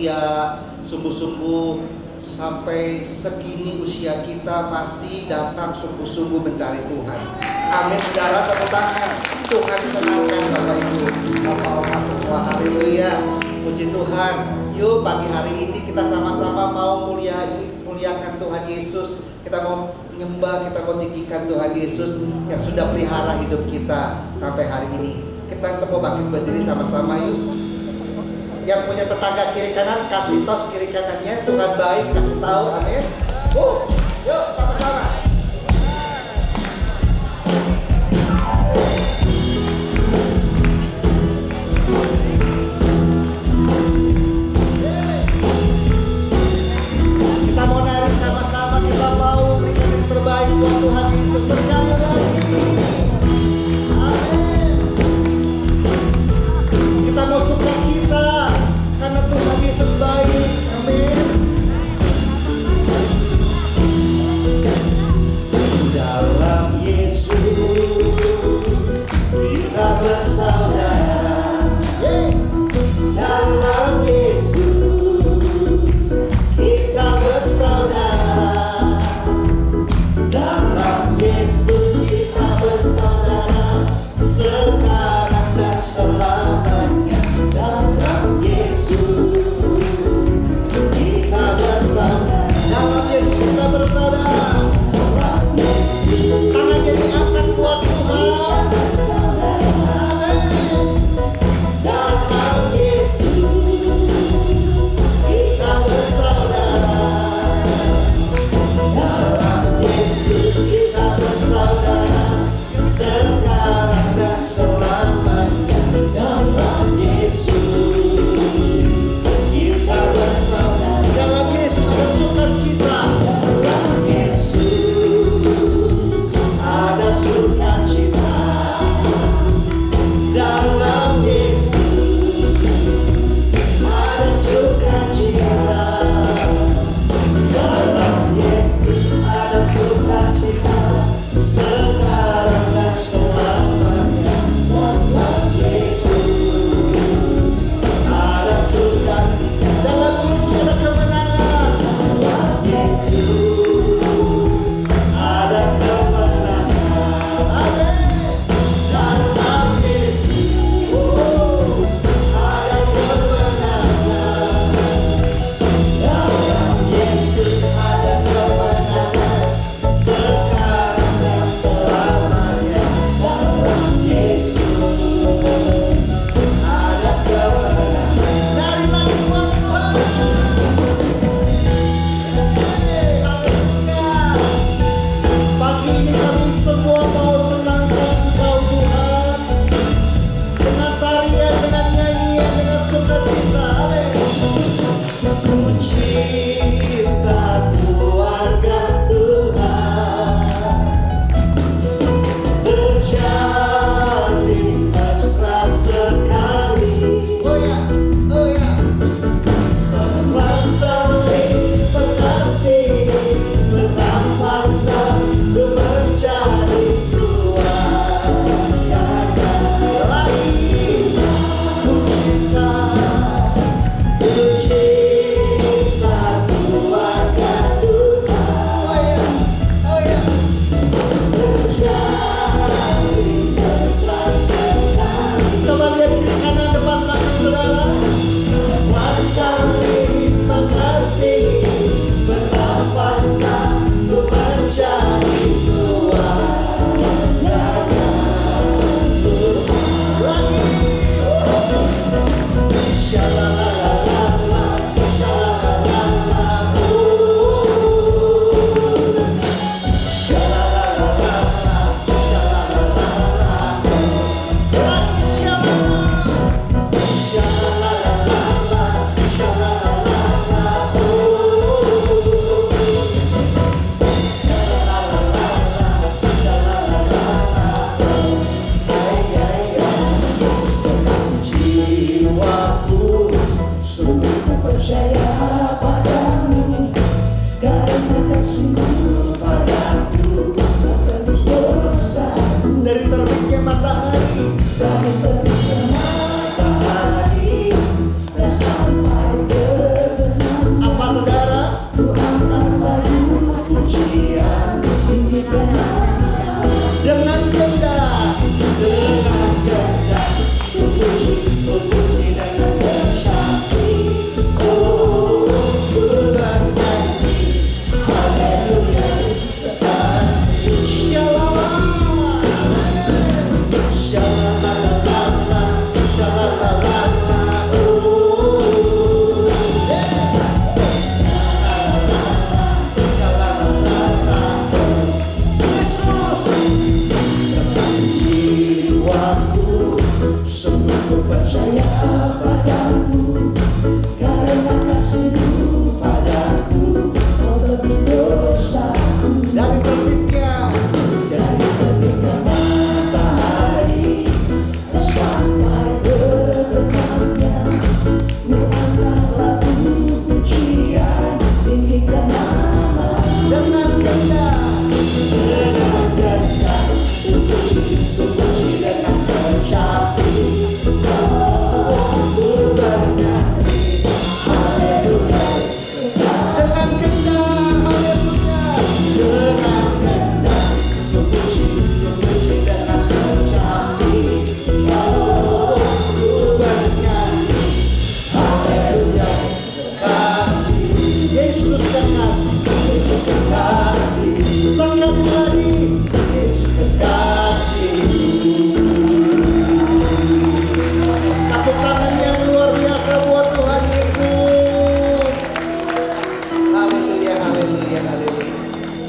setia, sungguh-sungguh sampai segini usia kita masih datang sungguh-sungguh mencari Tuhan. Amin saudara, tepuk tangan. Tuhan senangkan Bapak Ibu, Bapak Oma semua, haleluya. Puji Tuhan. Yuk pagi hari ini kita sama-sama mau muliakan Tuhan Yesus. Kita mau menyembah, kita mau tinggikan Tuhan Yesus yang sudah pelihara hidup kita sampai hari ini. Kita semua bangkit berdiri sama-sama yuk. Yang punya tetangga kiri kanan, kasih tos kiri kanannya, Tuhan baik, kasih tahu, amin. Yuk sama-sama. Kita mau nari sama-sama, kita mau berikan yang terbaik buat Tuhan Yesus sekali lagi. Amin. Kita mau sukacita karena Tuhan Yesus baik. Amin. Dalam Yesus kita bersaudara. Dalam Yesus kita bersaudara. Dalam Yesus kita bersaudara sekarang dan selamanya. Dalam Yesus kita bersaudara. Dalam Yesus kita bersaudara. Tangannya diangkat buat Tuhan. Dalam Yesus kita bersaudara. Dalam Yesus kita bersaudara sekarang dan selamanya. Dalam Yesus kita bersaudara. Dalam Yesus ada sukacita. Dalam Yesus ada sukacita. Dalam Yesus ada sukacita. Dalam Yesus ada sukacita sekarang dan selamanya. Dalam Yesus ada sukacita. Dalam Yesus ada kemenangan. Dalam Yesus ada kemenangan. Amin. Dalam Yesus ada kemenangan. Dalam Yesus ada kemenangan sekarang dan selamanya. Dalam Yesus ada kemenangan. Dari lagi buat Tuhan. Haleluya. Pagi ini kami semua mau senangkan Engkau Tuhan, dengan tarian, dengan nyanyian, dengan sukacita. Amin. Ku cinta keluarga Tuhan, terjalin mesra sekali. Oh ya. Semua saling mengasihi, betapa senang ku menjadi keluarganya. Lagi ku cinta keluarga Tuhan. Oh ya. Terjalin mesra sekali. Coba lihat kiri kanan depan belakang saudara. Semua saling mengasihi, betapa senang ku menjadi keluarganya Tuhan. Lagi. Shalala, shalala, shalala, lagi shalala, Yesus kekasih jiwaku, sungguh ku percaya padamu, karena kasih-Mu padaku tebus dosa. Dari terbitnya matahari, dari terbitnya matahari sampai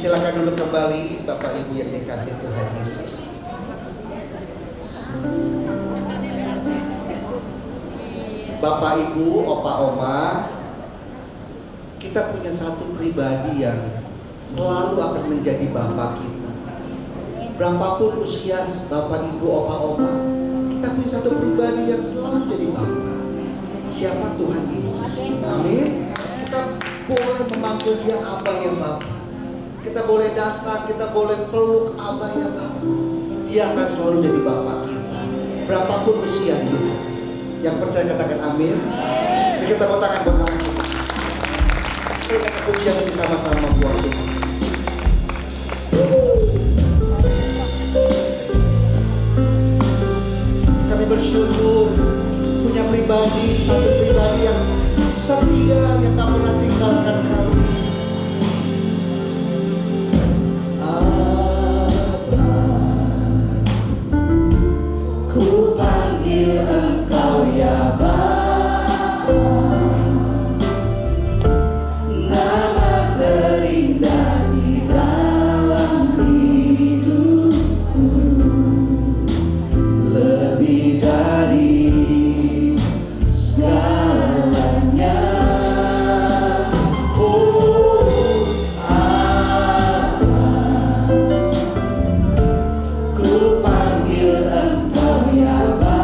Silakan duduk kembali Bapak Ibu yang dikasih Tuhan Yesus. Bapak Ibu, Opa Oma, kita punya satu pribadi yang selalu akan menjadi Bapak kita. Berapapun usia Bapak Ibu, Opa Oma, kita punya satu pribadi yang selalu jadi Bapak. Siapa? Tuhan Yesus. Amin. Kita boleh memanggil Dia Abah ya Bapak. Kita boleh datang, kita boleh peluk Abah ya Bapak. Dia akan selalu jadi Bapak kita. Berapapun usia kita. Yang percaya katakan amin. Jadi kita mau tangan buat Allah. Kita kepujian ini sama-sama buat Tuhan. Kami bersyukur punya pribadi, satu pribadi yang setia, yang tak pernah tinggalkan kami. Ku panggil Engkau ya Bapa, nama terindah di dalam hidupku, lebih dari segalanya. Oh Allah, ku panggil Engkau ya Bapa,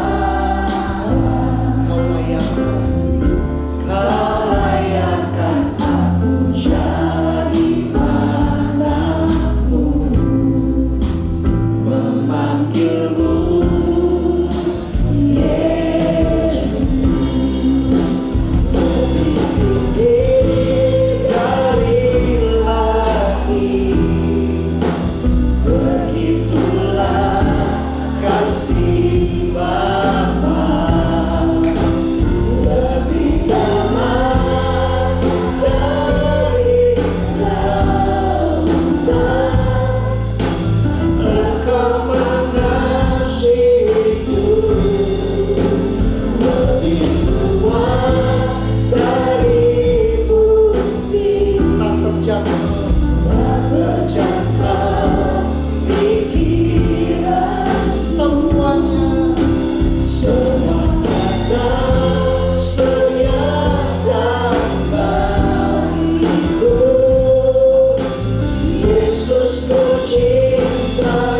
Kau layakkan aku jadi anakmu, memanggilmu Yesus, lebih tinggi dari langit. Begitulah kasih Bapa, lebih dalam dari lautan. Engkau mengasihiku, lebih luas dari bumi. Tak terjangkau pikiran semuanya, semua kata sedia dan bagiku. Yesus ku cintakan.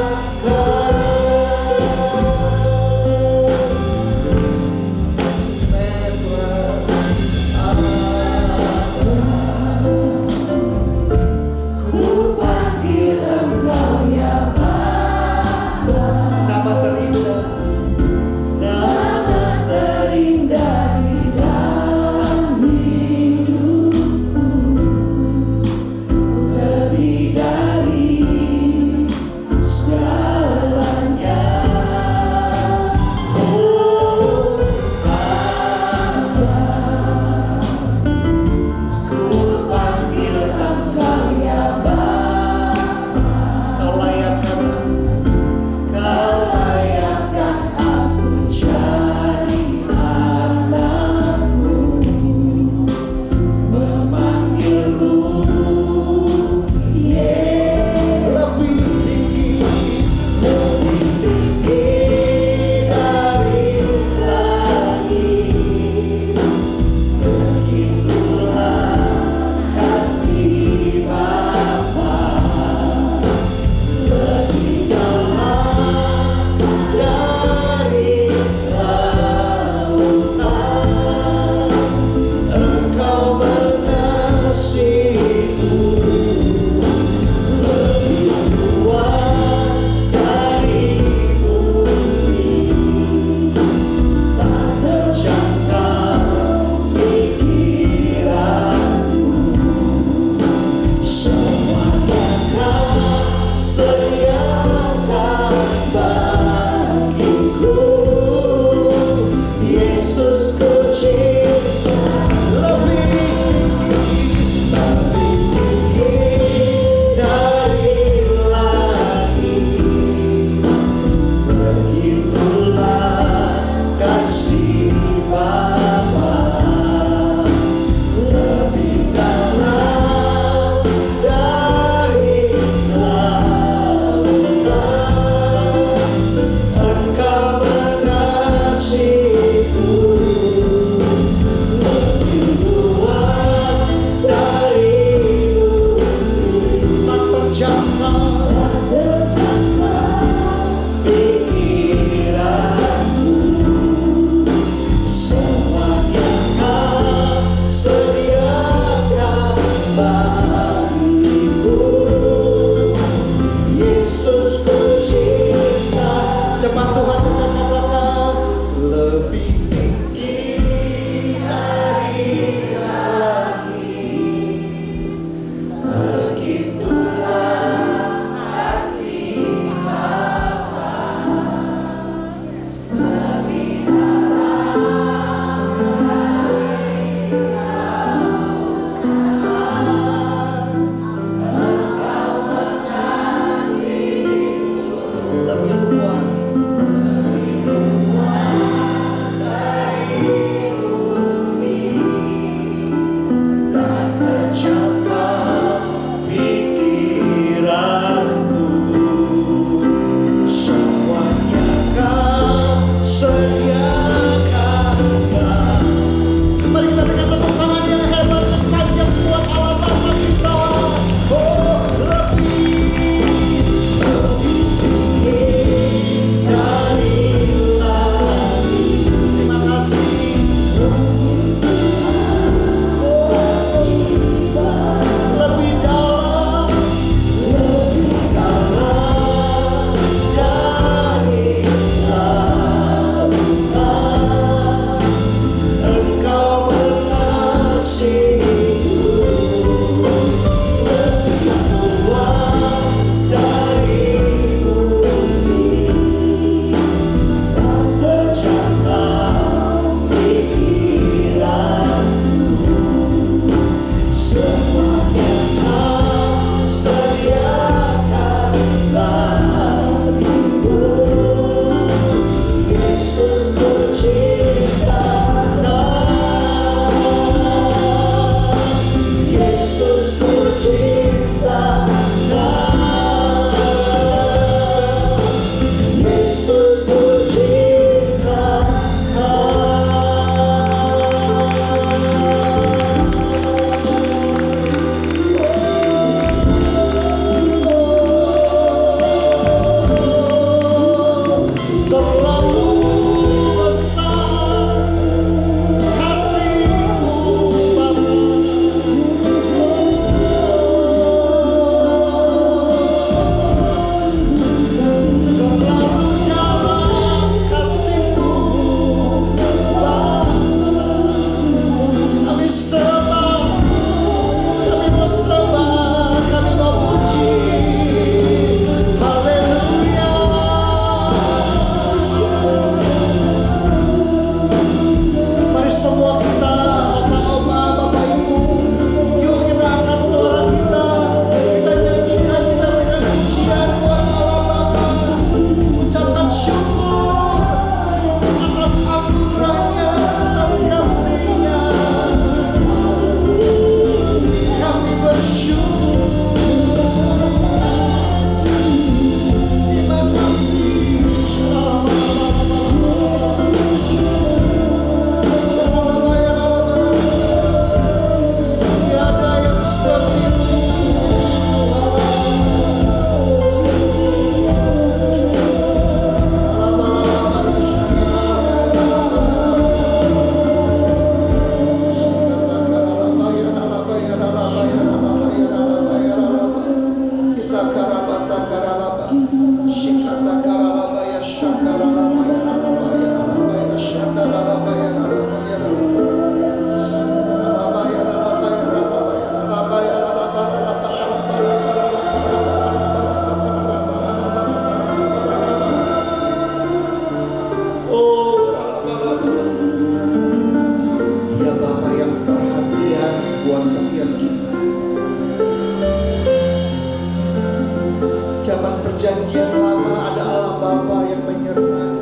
perjanjian lama ada Allah Bapa yang menyertai.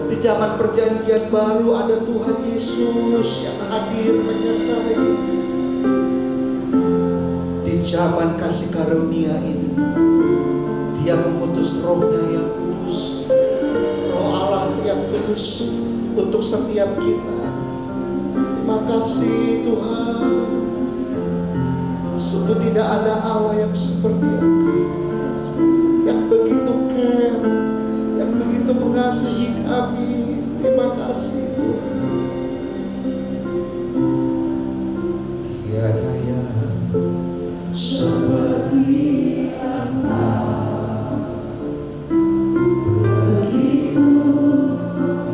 Di zaman perjanjian baru ada Tuhan Yesus yang hadir menyertai. Di zaman kasih karunia ini, Dia mengutus Roh-Nya yang kudus, Roh Allah yang kudus untuk setiap kita. Terima kasih Tuhan. Sungguh tidak ada Allah yang seperti Engkau, yang begitu care, yang begitu mengasihi kami. Terima kasih Tuhan. Tiada yang seperti Engkau, begitu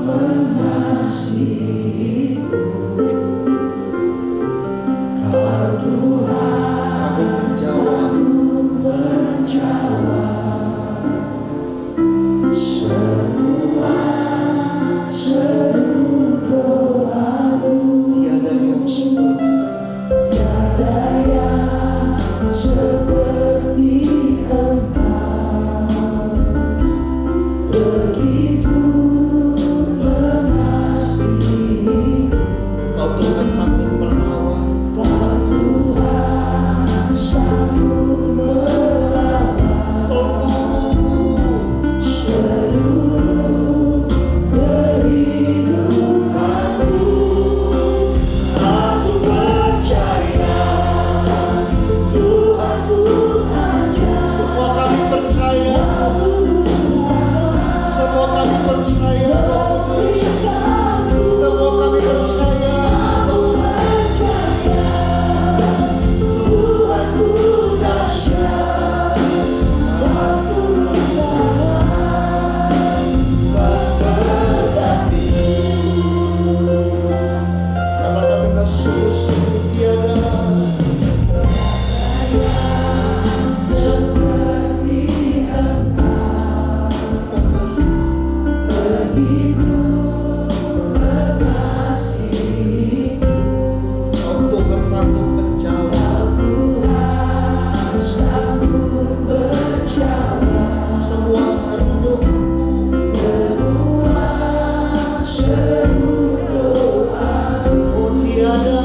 mengasihiku. Kau Tuhan sanggup menjawab semua seru doaku. Tiada yang seperti, tiada yang seperti Engkau, begitu mengasihi. Kau Tuhan sanggup melawan, Kau Tuhan sanggup melawan seluruh kehidupanku. Aku percaya Tuhanku aja. Semua kami percaya, semua kami percaya, semua kami percaya. Tuhanku dahsyat, turun tangan memberkatiku. Katakan dengan sungguh-sungguh tiada seperti Engkau, begitu mengasihi. Kau Tuhan sanggup menjawab, Tuhan sanggup menjawab semua seru doaku, semua seru doaku. Oh tiada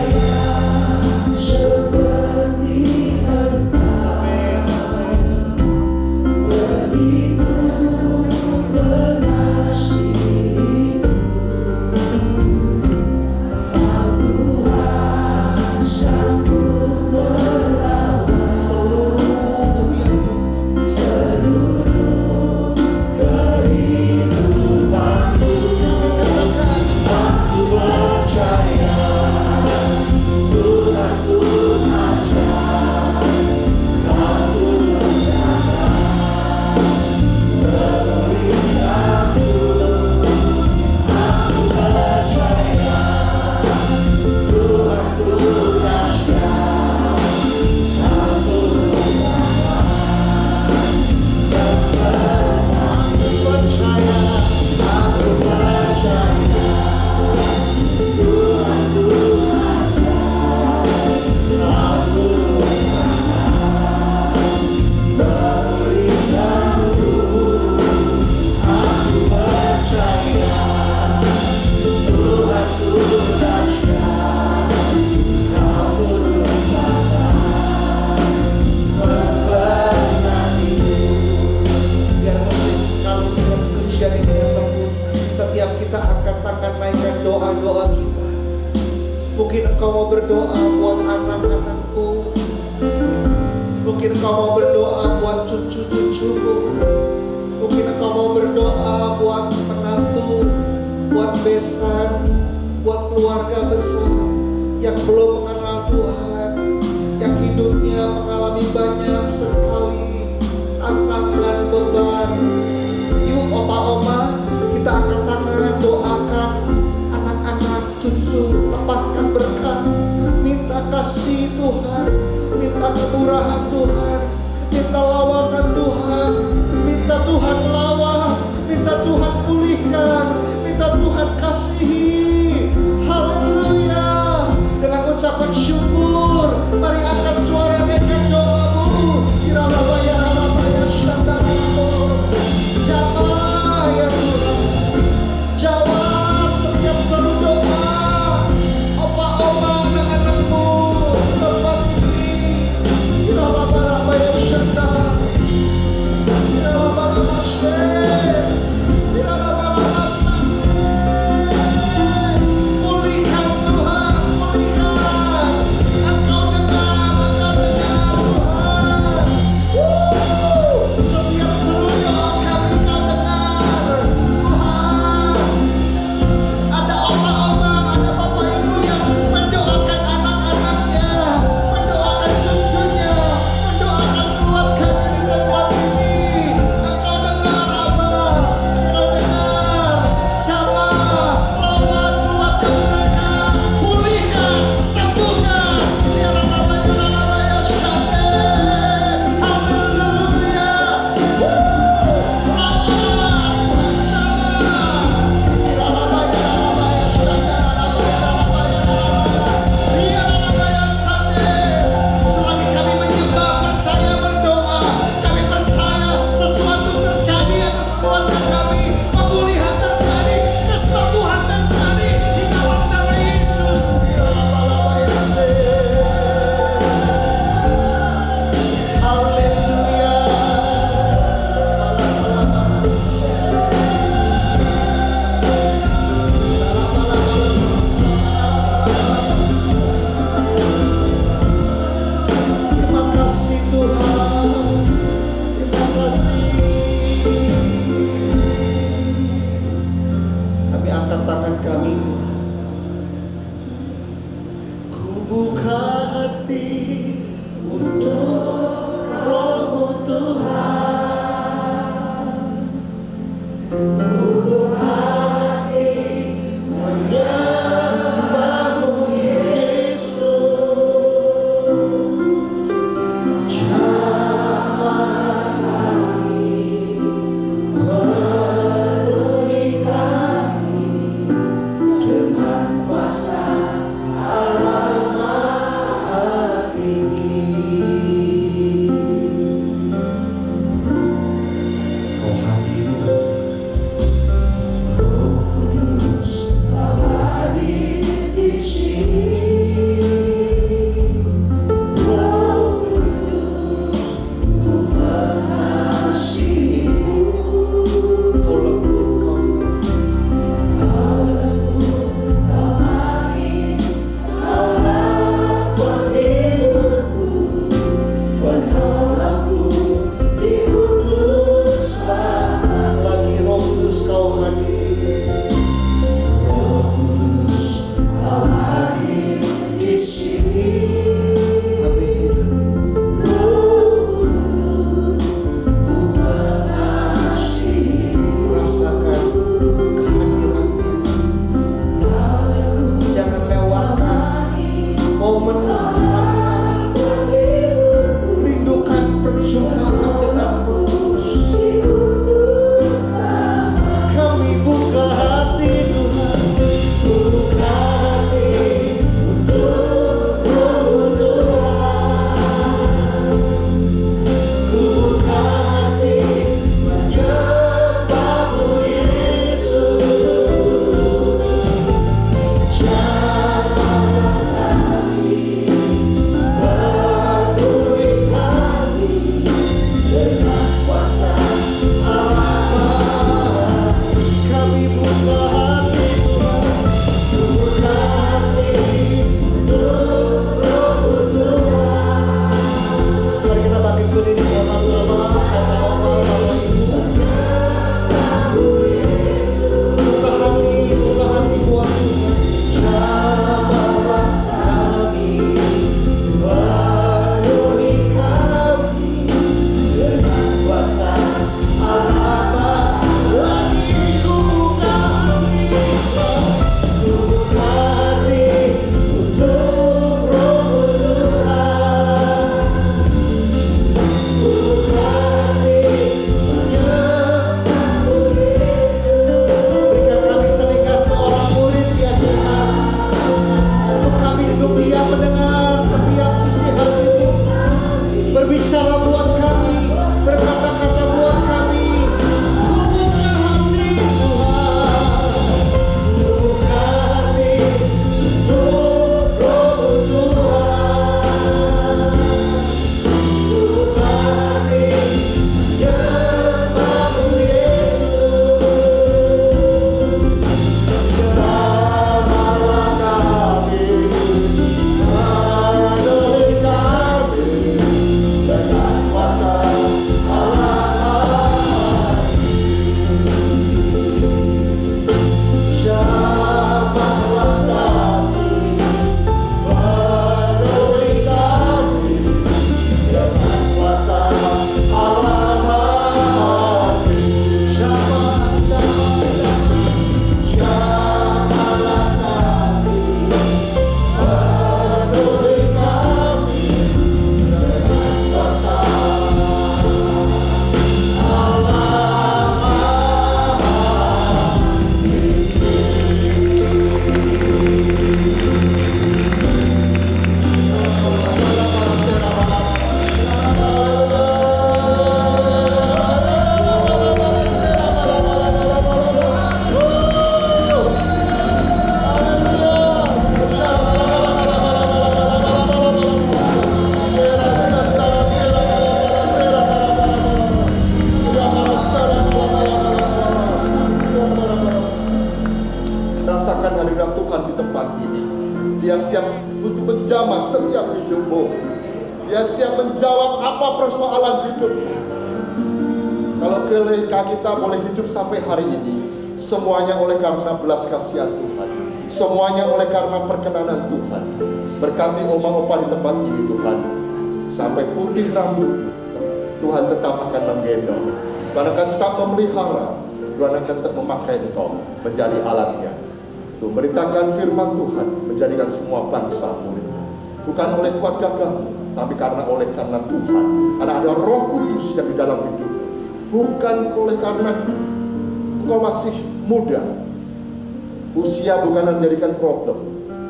yang seperti Engkau. Amin, amin. Begitu mengasihi. Kau Tuhan sanggup melawan seluruh kehidupanku. Katakan, aku percaya Tuhanku ajaib. Kau turun tangan memberi aku. Aku percaya Tuhanku dahsyat. Kau turun tangan memberkati. Aku percaya Tuhanku ajaib. Kau turun tangan memberi aku. Aku percaya Tuhanku dahsyat. Kau turun tangan memberkatiku. Biar musik kalau Tuhan Kristen ini lembut, setiap kita angkat tangan naikkan doa-doa kita. Mungkin engkau mau berdoa buat anak-anakku, mungkin engkau mau berdoa buat cucu-cucumu, mungkin engkau mau berdoa buat menantu, buat besan, buat keluarga besar yang belum mengenal Tuhan, yang hidupnya mengalami banyak sekali tantangan, beban. Yuk opa-oma, kita angkat tangan, doakan anak-anak, cucu, lepaskan berkat, minta kasih Tuhan, minta kemurahan Tuhan, minta lawatan Tuhan, minta Tuhan lawan, minta Tuhan pulihkan, minta Tuhan kasihi. Haleluya. Dengan ucapan syukur, mari angkat suara dengan doamu. Dia siap untuk menjamah setiap hidupmu. Dia siap menjawab apa persoalan hidupmu. Kalau kita boleh hidup sampai hari ini, semuanya oleh karena belas kasihan Tuhan, semuanya oleh karena perkenanan Tuhan. Berkati oma opa di tempat ini Tuhan. Sampai putih rambut, Tuhan tetap akan menggendong. Tuhan akan tetap memelihara. Tuhan akan tetap memakai engkau menjadi alatnya untuk memberitakan firman Tuhan, menjadikan semua bangsa muridnya. Bukan oleh kuat gagahmu, tapi karena Tuhan. Karena ada Roh Kudus yang di dalam hidupmu. Bukan oleh karena engkau masih muda. Usia bukan menjadikan problem,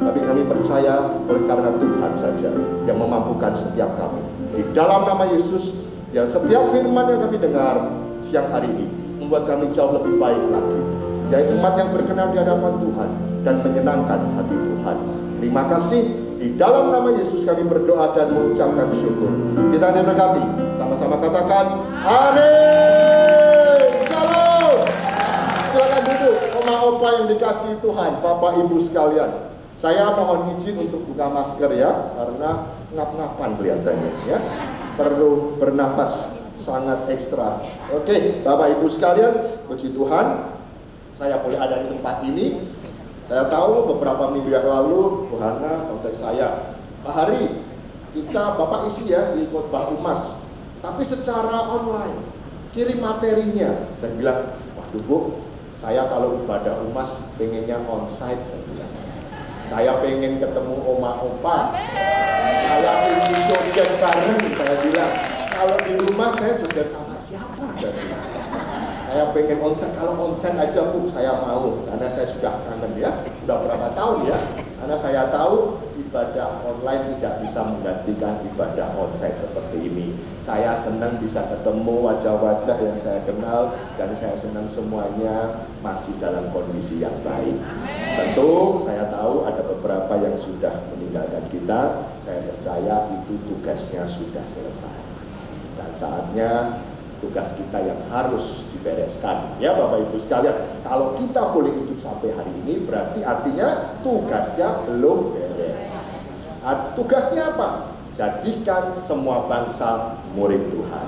tapi kami percaya oleh karena Tuhan saja yang memampukan setiap kami. Di dalam nama Yesus, ya setiap firman yang kami dengar siang hari ini membuat kami jauh lebih baik lagi. Jadi umat yang berkenan di hadapan Tuhan dan menyenangkan hati Tuhan. Terima kasih. Di dalam nama Yesus kami berdoa dan mengucapkan syukur. Kita diberkati. Sama-sama katakan amin. Shalom. Silakan duduk, oma opa yang dikasihi Tuhan, Bapak Ibu sekalian. Saya mohon izin untuk buka masker ya, karena ngap-ngapan kelihatannya ya. Perlu bernafas sangat ekstra. Oke, Bapak Ibu sekalian, puji Tuhan, saya boleh ada di tempat ini. Saya tahu beberapa minggu yang lalu, Bu Hana kontak saya, Pak Hari, kita Bapak isi ya di khotbah Umas, tapi secara online, kirim materinya. Saya bilang, waduh Bu, saya kalau ibadah Umas pengennya onsite, saya bilang. Saya pengen ketemu oma opa, saya pengen joget bareng, saya bilang. Kalau di rumah saya joget sama siapa, saya bilang. Saya pengen onset, kalau onset aja Bu, saya mau, karena saya sudah kangen ya, udah berapa tahun ya, karena saya tahu ibadah online tidak bisa menggantikan ibadah onset seperti ini. Saya senang bisa ketemu wajah-wajah yang saya kenal, dan saya senang semuanya masih dalam kondisi yang baik. Tentu saya tahu ada beberapa yang sudah meninggalkan kita, saya percaya itu tugasnya sudah selesai. Dan saatnya tugas kita yang harus dibereskan ya Bapak Ibu sekalian. Kalau kita boleh hidup sampai hari ini, berarti artinya tugasnya belum beres. Tugasnya apa? Jadikan semua bangsa murid Tuhan.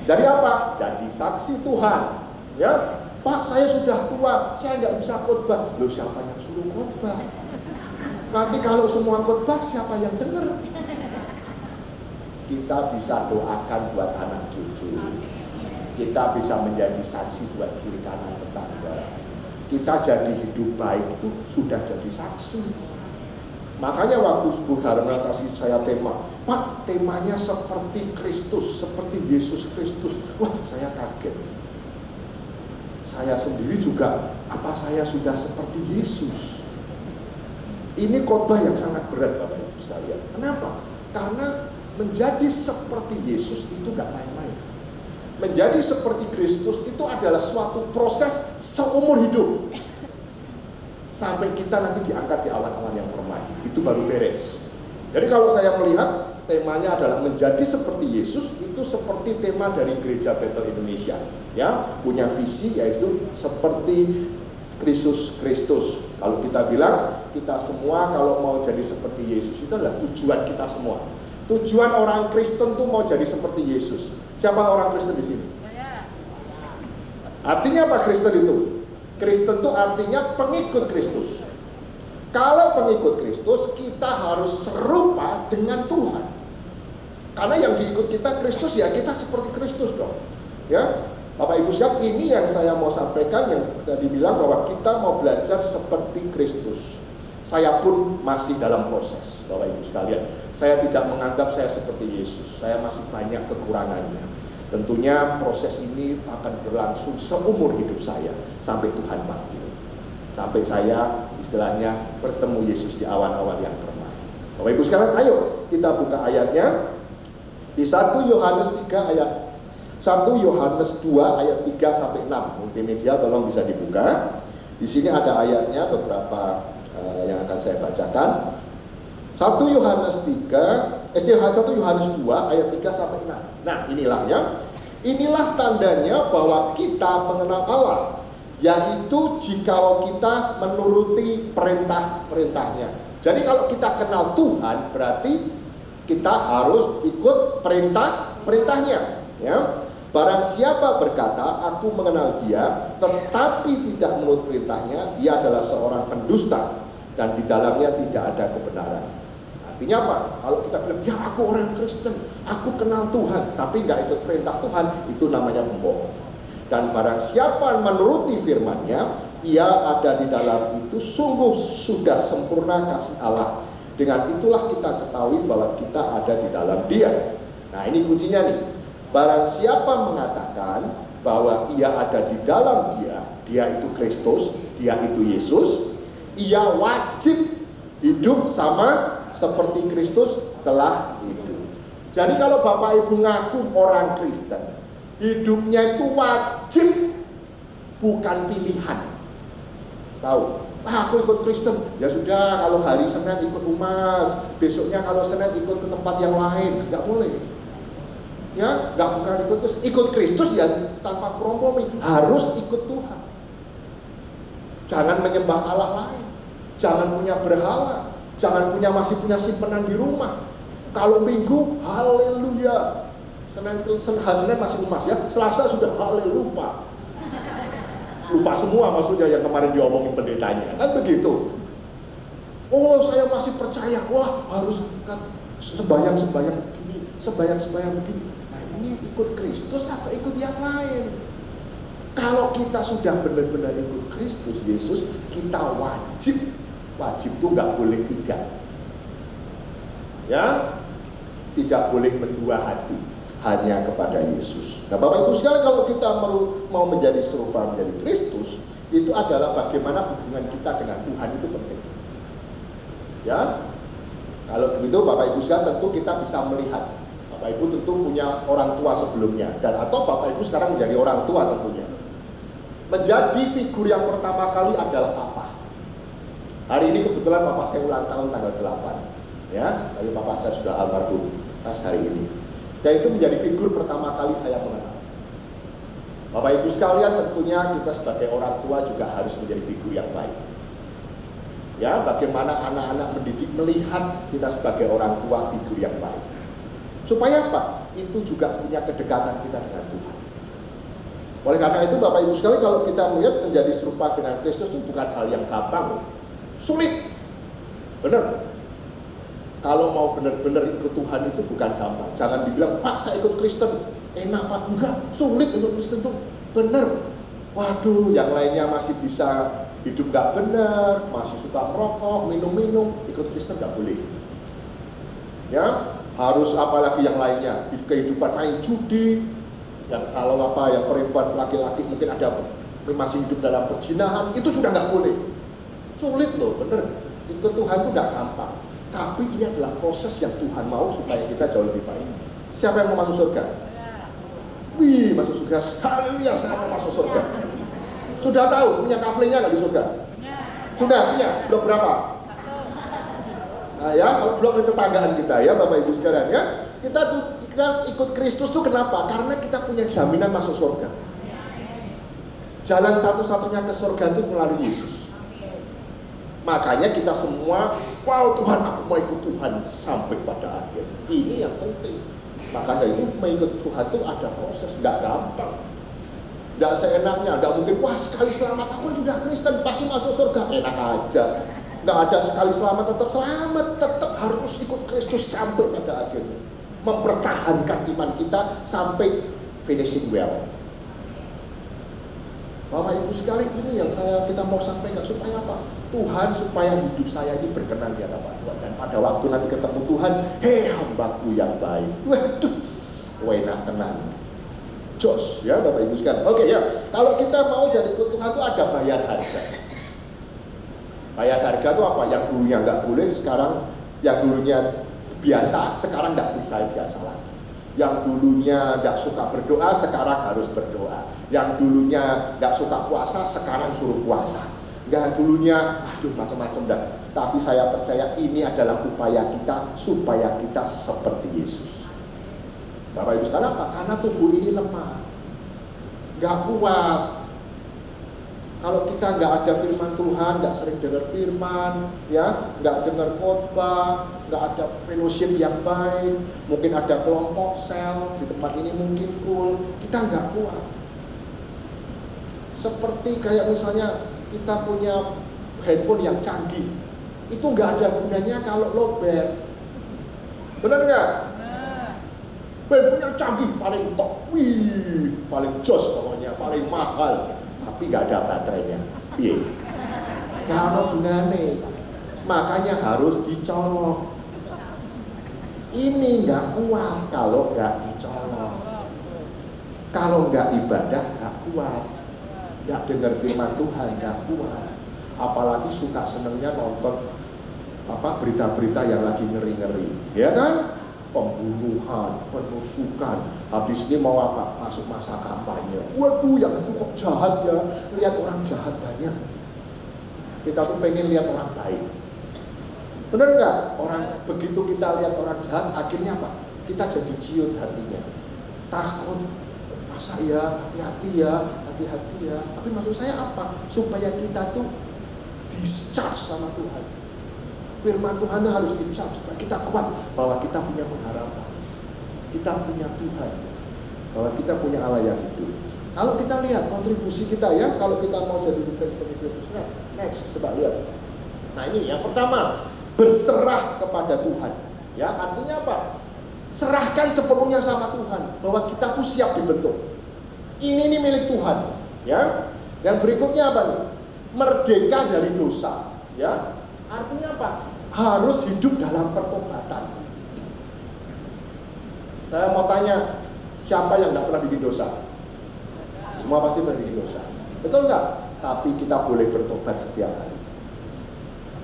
Jadi apa? Jadi saksi Tuhan ya. Pak, saya sudah tua, saya nggak bisa khotbah. Loh, siapa yang suruh khotbah? Nanti kalau semua khotbah, siapa yang dengar? Kita bisa doakan buat anak cucu. Kita bisa menjadi saksi buat kiri kanan tetangga. Kita jadi hidup baik itu sudah jadi saksi. Makanya waktu Bu Harma kasih saya tema, Pak, temanya seperti Kristus, seperti Yesus Kristus. Wah, saya kaget. Saya sendiri juga, apa saya sudah seperti Yesus? Ini khotbah yang sangat berat Bapak Ibu sekalian. Kenapa? Karena menjadi seperti Yesus itu gak main-main. Menjadi seperti Kristus itu adalah suatu proses seumur hidup. Sampai kita nanti diangkat di awan-awan yang permai. Itu baru beres. Jadi kalau saya melihat temanya adalah menjadi seperti Yesus, itu seperti tema dari Gereja Bethel Indonesia. Ya, punya visi yaitu seperti Kristus. Kalau kita bilang, kita semua kalau mau jadi seperti Yesus, itu adalah tujuan kita semua. Tujuan orang Kristen tuh mau jadi seperti Yesus. Siapa orang Kristen di sini? Artinya apa Kristen itu? Kristen itu artinya pengikut Kristus. Kalau pengikut Kristus, kita harus serupa dengan Tuhan. Karena yang diikut kita Kristus, ya kita seperti Kristus dong. Ya, Bapak Ibu sekalian, ini yang saya mau sampaikan, yang tadi bilang bahwa kita mau belajar seperti Kristus. Saya pun masih dalam proses, Bapak Ibu sekalian. Saya tidak menganggap saya seperti Yesus. Saya masih banyak kekurangannya. Tentunya proses ini akan berlangsung seumur hidup saya sampai Tuhan panggil. Sampai saya istilahnya bertemu Yesus di awan-awan yang permai. Bapak Ibu sekalian, ayo kita buka ayatnya di 1 Yohanes 3 ayat 1 Yohanes 2 ayat 3 sampai 6. Multimedia tolong bisa dibuka. Di sini ada ayatnya beberapa yang akan saya bacakan. 1 Yohanes 2 ayat 3 sampai 6. Nah, inilah ya. Inilah tandanya bahwa kita mengenal Allah, yaitu jikalau kita menuruti perintah-perintahnya. Jadi kalau kita kenal Tuhan, berarti kita harus ikut perintah-perintahnya, ya. Barang siapa berkata, aku mengenal dia, tetapi tidak menurut perintahnya, dia adalah seorang pendusta, dan di dalamnya tidak ada kebenaran. Artinya apa? Kalau kita bilang, ya aku orang Kristen, aku kenal Tuhan, tapi nggak ikut perintah Tuhan, itu namanya pembohong. Dan barang siapa menuruti firman-Nya, ia ada di dalam itu, sungguh sudah sempurna kasih Allah. Dengan itulah kita ketahui bahwa kita ada di dalam Dia. Nah, ini kuncinya nih. Barang siapa mengatakan bahwa ia ada di dalam Dia, Dia itu Kristus, Dia itu Yesus, ia wajib hidup sama seperti Kristus telah hidup. Jadi kalau Bapak Ibu ngaku orang Kristen, hidupnya itu wajib, bukan pilihan. Tahu? Aku ikut Kristen, ya sudah, kalau hari Senin ikut umas, besoknya kalau Senin ikut ke tempat yang lain, nggak boleh. Ya, nggak, bukan ikut Kristus ya tanpa kompromi, harus ikut Tuhan. Jangan menyembah Allah lain, jangan punya berhala, jangan masih punya simpenan di rumah. Kalau Minggu, haleluya. Senin masih umas ya, Selasa sudah haleluya. Lupa semua maksudnya yang kemarin diomongin pendetanya, kan begitu. Oh, saya masih percaya, wah harus sembahyang begini, sembahyang begini. Nah, ini ikut Kristus atau ikut yang lain? Kalau kita sudah benar-benar ikut Kristus Yesus, kita wajib itu nggak boleh tiga, ya, tidak boleh mendua hati, hanya kepada Yesus. Nah, Bapak Ibu sekalian, kalau kita mau menjadi serupa menjadi Kristus, itu adalah bagaimana hubungan kita dengan Tuhan itu penting. Ya, kalau begitu Bapak Ibu sekalian, tentu kita bisa melihat. Bapak Ibu tentu punya orang tua sebelumnya, dan atau Bapak Ibu sekarang menjadi orang tua tentunya. Menjadi figur yang pertama kali adalah Papa. Hari ini kebetulan Papa saya ulang tahun tanggal 8, ya, tapi Papa saya sudah almarhum pas hari ini. Dan itu menjadi figur pertama kali saya mengenal. Bapak Ibu sekalian, tentunya kita sebagai orang tua juga harus menjadi figur yang baik. Ya, bagaimana anak-anak mendidik melihat kita sebagai orang tua figur yang baik. Supaya apa? Itu juga punya kedekatan kita dengan Tuhan. Oleh karena itu Bapak Ibu sekalian, kalau kita melihat menjadi serupa dengan Kristus itu bukan hal yang gampang, sulit. Benar. Kalau mau benar-benar ikut Tuhan itu bukan gampang. Jangan dibilang, Pak saya ikut Kristen, enak Pak. Enggak, sulit ikut Kristen itu. Benar. Waduh, yang lainnya masih bisa hidup gak benar, masih suka merokok, minum-minum, ikut Kristen gak boleh. Ya, harus apalagi yang lainnya, kehidupan main judi, yang kalau yang perempuan laki-laki mungkin ada masih hidup dalam perzinahan, itu sudah gak boleh. Sulit loh, benar. Ikut Tuhan itu gak gampang. Tapi ini adalah proses yang Tuhan mau supaya kita jauh lebih baik. Siapa yang mau masuk surga? Wih, masuk surga sekali ya, saya mau masuk surga. Sudah tahu punya kaflingnya nggak di surga? Sudah punya. Blok berapa? Nah ya, kalau blok tetanggaan kita ya, Bapak Ibu sekalian ya, kita ikut Kristus tuh kenapa? Karena kita punya jaminan masuk surga. Jalan satu-satunya ke surga itu melalui Yesus. Makanya kita semua, wow Tuhan, aku mau ikut Tuhan sampai pada akhir. Ini yang penting. Makanya itu mengikut Tuhan itu ada proses, nggak gampang. Nggak seenaknya, nggak mungkin, wah sekali selamat, aku sudah Kristen, pasti masuk surga. Enak aja. Nggak ada sekali selamat, tetap harus ikut Kristus sampai pada akhir. Mempertahankan iman kita sampai finishing well. Bapak Ibu sekalian, ini yang kita mau sampaikan supaya apa? Tuhan supaya hidup saya ini berkenan di hadapan Tuhan. Dan pada waktu nanti ketemu Tuhan, hei hambaku yang baik. Waduh, enak tenang. Jos, ya Bapak Ibu sekalian. Oke ya, kalau kita mau jadi ikut Tuhan itu ada bayar harga. Bayar harga itu apa? Yang dulunya nggak boleh, sekarang yang dulunya biasa, sekarang nggak bisa biasa lagi. Yang dulunya nggak suka berdoa, sekarang harus berdoa. Yang dulunya nggak suka puasa, sekarang suruh puasa. Nggak dulunya, aduh macam-macam dah. Tapi saya percaya ini adalah upaya kita supaya kita seperti Yesus. Bapak Ibu sekalian, apa? Karena tubuh ini lemah, nggak kuat. Kalau kita nggak ada firman Tuhan, nggak sering dengar firman, ya, nggak dengar khotbah, nggak ada fellowship yang baik, mungkin ada kelompok sel di tempat ini mungkin cool, kita nggak kuat. Seperti kayak misalnya kita punya handphone yang canggih, itu nggak ada gunanya kalau lowbat. Benar nggak? Handphone yang canggih, paling top, paling jos pokoknya, paling mahal, tapi nggak ada baterainya. Iya, nggak ada gunanya. Makanya harus dicolok. Ini nggak kuat kalau nggak dicolok. Kalau nggak ibadah nggak kuat, nggak dengar firman Tuhan nggak kuat. Apalagi suka senengnya nonton berita-berita yang lagi ngeri-ngeri, ya kan? Pembunuhan, penusukan, habis ini mau apa? Masuk masa kampanye. Waduh, yang itu kok jahat ya? Lihat orang jahat banyak. Kita tuh pengen lihat orang baik. Benar nggak? Orang begitu kita lihat orang jahat, akhirnya apa? Kita jadi ciut hatinya, takut. Masa ya, hati-hati ya. Tapi maksud saya apa? Supaya kita tuh discharge sama Tuhan. Firman Tuhan harus discharge supaya kita kuat bahwa kita punya pengharapan. Kita punya Tuhan. Bahwa kita punya Allah yang hidup. Kalau kita lihat kontribusi kita ya, kalau kita mau jadi lebih baik seperti Kristus. Nah, next, coba lihat. Nah ini yang pertama, berserah kepada Tuhan. Ya, artinya apa? Serahkan sepenuhnya sama Tuhan, bahwa kita tuh siap dibentuk. Ini milik Tuhan, ya. Yang berikutnya apa nih? Merdeka dari dosa, ya. Artinya apa? Harus hidup dalam pertobatan. Saya mau tanya, siapa yang tidak pernah bikin dosa? Semua pasti pernah bikin dosa, betul nggak? Tapi kita boleh bertobat setiap hari.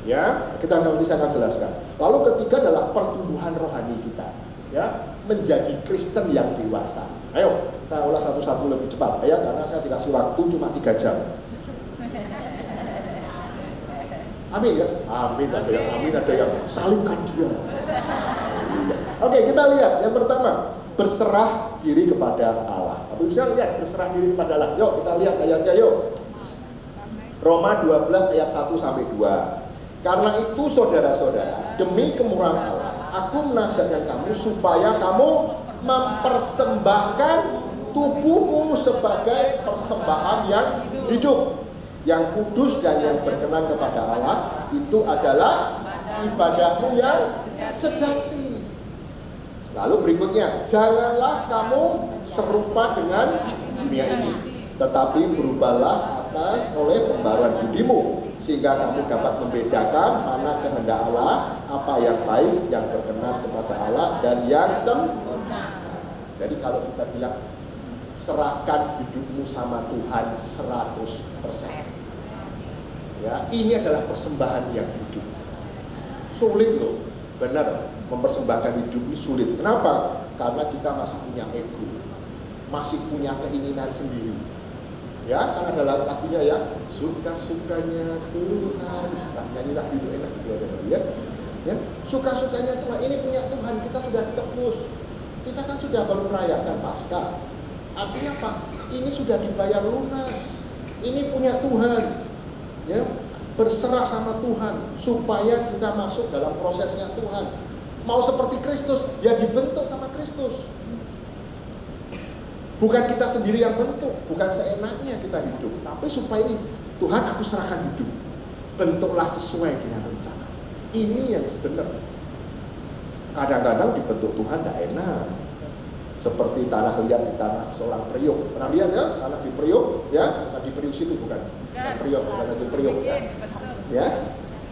Ya, kita nanti saya akan jelaskan. Lalu ketiga adalah pertumbuhan rohani kita, ya, menjadi Kristen yang dewasa. Ayo, saya ulas satu-satu lebih cepat, ya, karena saya dikasih waktu cuma 3 jam. Amin ya, amin. Ada yang amin, ada yang salibkan dia. Oke, kita lihat yang pertama, berserah diri kepada Allah. Tapi bisa lihat berserah diri kepada Allah. Yuk kita lihat ayatnya yuk. Roma 12 ayat 1 sampai 2. Karena itu saudara-saudara, demi kemurahan Allah, aku menasihatkan kamu supaya kamu mempersembahkan tubuhmu sebagai persembahan yang hidup, yang kudus dan yang berkenan kepada Allah. Itu adalah ibadahmu yang sejati. Lalu berikutnya, janganlah kamu serupa dengan dunia ini, tetapi berubahlah oleh pembaruan budimu, sehingga kamu dapat membedakan mana kehendak Allah, apa yang baik, yang berkenan kepada Allah, dan yang sempurna. Jadi kalau kita bilang serahkan hidupmu sama Tuhan 100%. Ya, ini adalah persembahan yang hidup. Sulit loh, benar. Mempersembahkan hidup ini sulit. Kenapa? Karena kita masih punya ego, masih punya keinginan sendiri. Ya, kan ada lagunya ya, suka-sukanya Tuhan. Nah, nyanyi lagu itu enak juga ada dia. Ya, suka-sukanya Tuhan. Ini punya Tuhan, kita sudah ditebus. Kita kan sudah baru merayakan Paskah. Artinya apa? Ini sudah dibayar lunas. Ini punya Tuhan. Ya, berserah sama Tuhan supaya kita masuk dalam prosesnya Tuhan. Mau seperti Kristus, ya dibentuk sama Kristus. Bukan kita sendiri yang bentuk, bukan seenaknya kita hidup, tapi supaya ini Tuhan, aku serahkan hidup, bentuklah sesuai dengan rencana. Ini yang sebenarnya. Kadang-kadang dibentuk Tuhan tidak enak, seperti tanah liat di tanah seorang Priok. Pernah lihat ya tanah di Priok, ya? Bukan di Priok situ, bukan Priok, bukan di Priok ya. Ya,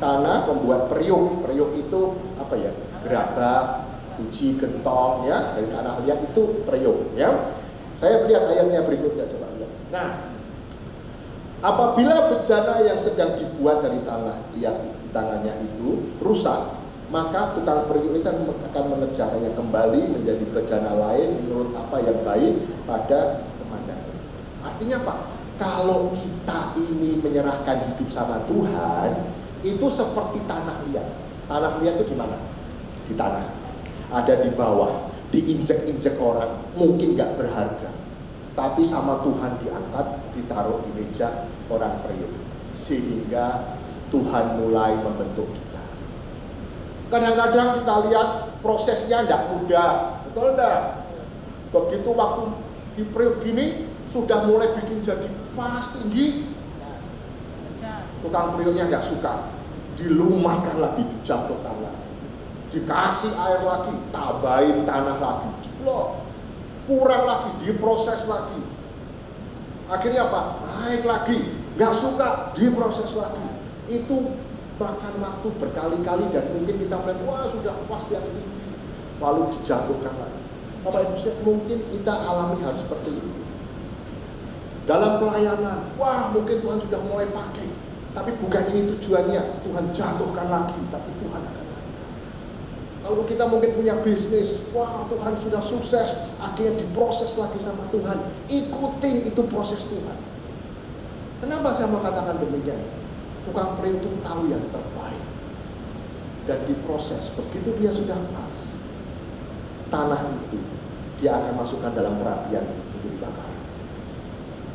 tanah pembuat Priok. Priok itu apa ya? Gerabah, uji, gentong, ya, dari tanah liat itu Priok, ya. Saya lihat ayatnya berikutnya, coba lihat. Nah, apabila bejana yang sedang dibuat dari tanah liat di tangannya itu rusak, maka tukang Priok itu akan mengerjakannya kembali menjadi bejana lain menurut apa yang baik pada pemandangan. Artinya apa? Kalau kita ini menyerahkan hidup sama Tuhan, itu seperti tanah liat. Tanah liat itu di mana? Di tanah, ada di bawah, diinjek-injek orang, mungkin gak berharga, tapi sama Tuhan diangkat, ditaruh di meja orang Priok, sehingga Tuhan mulai membentuk kita. Kadang-kadang kita lihat prosesnya gak mudah, betul enggak? Begitu waktu di Priok gini, sudah mulai bikin jadi vas tinggi, tukang Prioknya gak suka, dilumahkan lagi, dijatuhkan lagi. dikasih air lagi, tambahin tanah lagi, jeblok, kurang lagi, diproses lagi. Akhirnya apa? Naik lagi, nggak suka, diproses lagi. Itu makan waktu berkali-kali dan mungkin kita melihat, wah sudah puas yang tinggi, lalu dijatuhkan lagi. Bapak Ibu, mungkin kita alami hal seperti itu. Dalam pelayanan, wah mungkin Tuhan sudah mulai pakai, tapi bukan ini tujuannya, Tuhan jatuhkan lagi, tapi Tuhan akan naikkan. Kalau kita mungkin punya bisnis, wah Tuhan sudah sukses, akhirnya diproses lagi sama Tuhan. Ikutin itu proses Tuhan. Kenapa saya mau katakan demikian? Tukang periuk itu tahu yang terbaik. Dan diproses, begitu dia sudah pas, tanah itu dia akan masukkan dalam perapian untuk dibakar.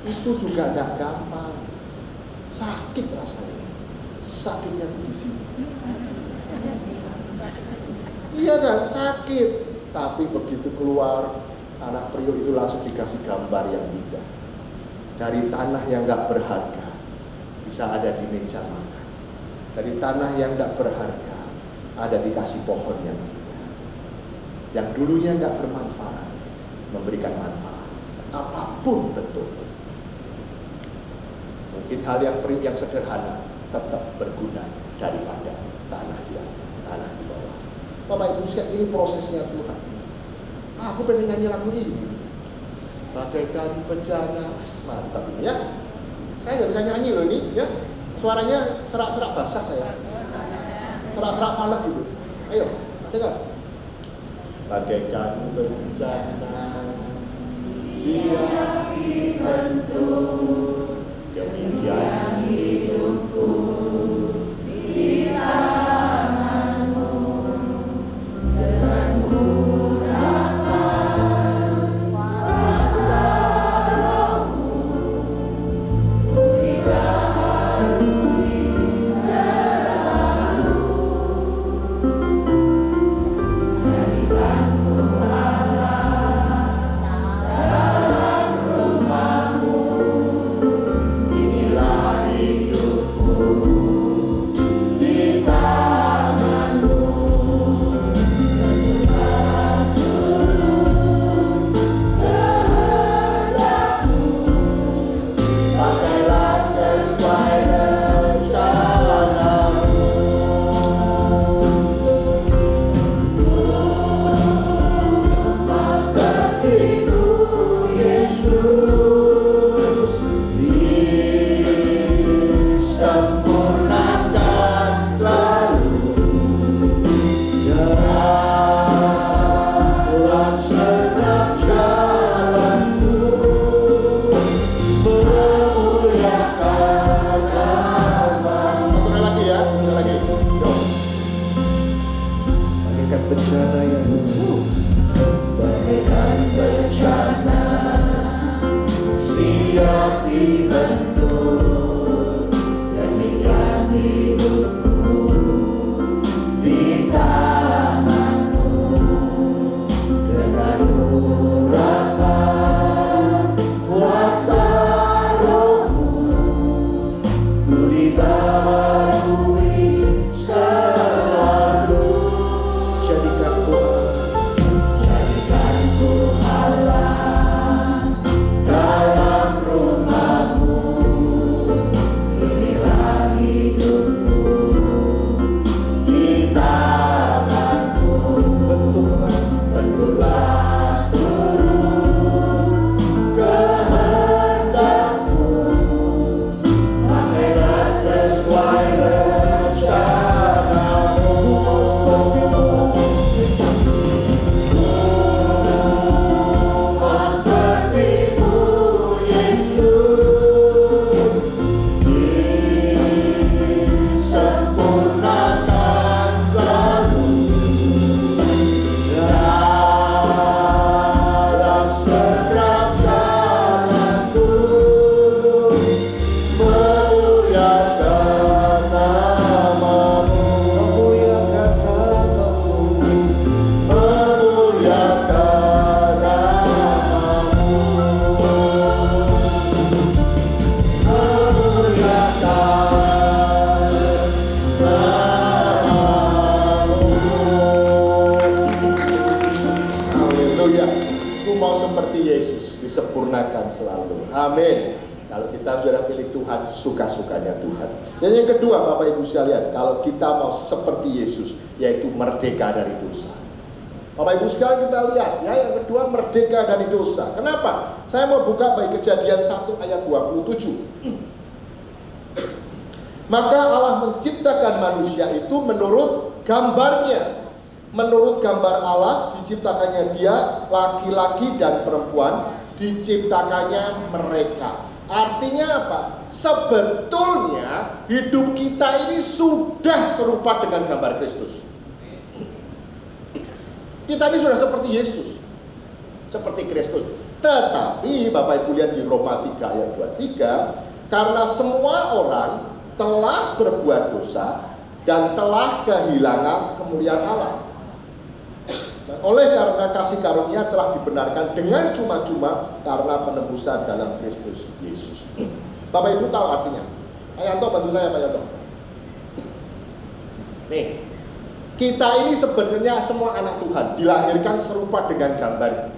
Itu juga tidak gampang. Sakit rasanya. Sakitnya tuh di sini. Iya kan, sakit. Tapi begitu keluar, tanah periuk itu langsung dikasih gambar yang indah. Dari tanah yang gak berharga, bisa ada di meja makan. Dari tanah yang gak berharga, ada dikasih pohon yang indah. Yang dulunya gak bermanfaat, memberikan manfaat. Apapun bentuknya. Mungkin hal yang periuk yang sederhana, tetap berguna daripada tanah di atas, tanah di bawah. Bapak Ibu sekalian, ini prosesnya Tuhan. Aku pengen nyanyi lagu ini. Bagaikan bejana, mantap ini ya. Saya nggak bisa nyanyi loh ini, ya. Suaranya serak-serak basah saya. Serak-serak fales gitu. Ayo, ada nggak? Bagaikan bencana, siap dibentuk, demikian hidupku di tanganmu. Dengan urapan kuasa Rohmu, ku diharui selalu. Jadikanku Allah dalam rumah-Mu, inilah hidupku di tangan-Mu. Pakailah sesuai rencana-Mu. Seperti-Mu Yesus, disempurnakan selalu dalam setiap jalanku. Memuliakan nama. Satu kali lagi ya, satu lagi. Yo. Bagaikan bencana yang bagaikan bencana, siap dibentuk, demikian hidupku di tangan-Mu. Dengan mau seperti Yesus, disempurnakan selalu. Amin. Kalau kita sudah milik Tuhan, suka-sukanya Tuhan. Dan yang kedua, Bapak Ibu sekalian, kalau kita mau seperti Yesus, yaitu merdeka dari dosa. Bapak Ibu sekalian, kita lihat ya, yang kedua, merdeka dari dosa. Kenapa? Saya mau buka bagi Kejadian 1 ayat 27. Maka Allah menciptakan manusia itu menurut gambarnya. Menurut gambar Allah diciptakannya dia, laki-laki dan perempuan, diciptakannya mereka. Artinya apa? Sebetulnya hidup kita ini sudah serupa dengan gambar Kristus. Kita ini sudah seperti Yesus, seperti Kristus. Tetapi Bapak Ibu lihat di Roma 3 ayat 23, karena semua orang telah berbuat dosa dan telah kehilangan kemuliaan Allah. Dan oleh karena kasih karunia telah dibenarkan dengan cuma-cuma karena penebusan dalam Kristus Yesus. Bapak Ibu tahu artinya? Pak Yanto, bantu saya Pak Yanto. Nih, kita ini sebenarnya semua anak Tuhan, dilahirkan serupa dengan gambar.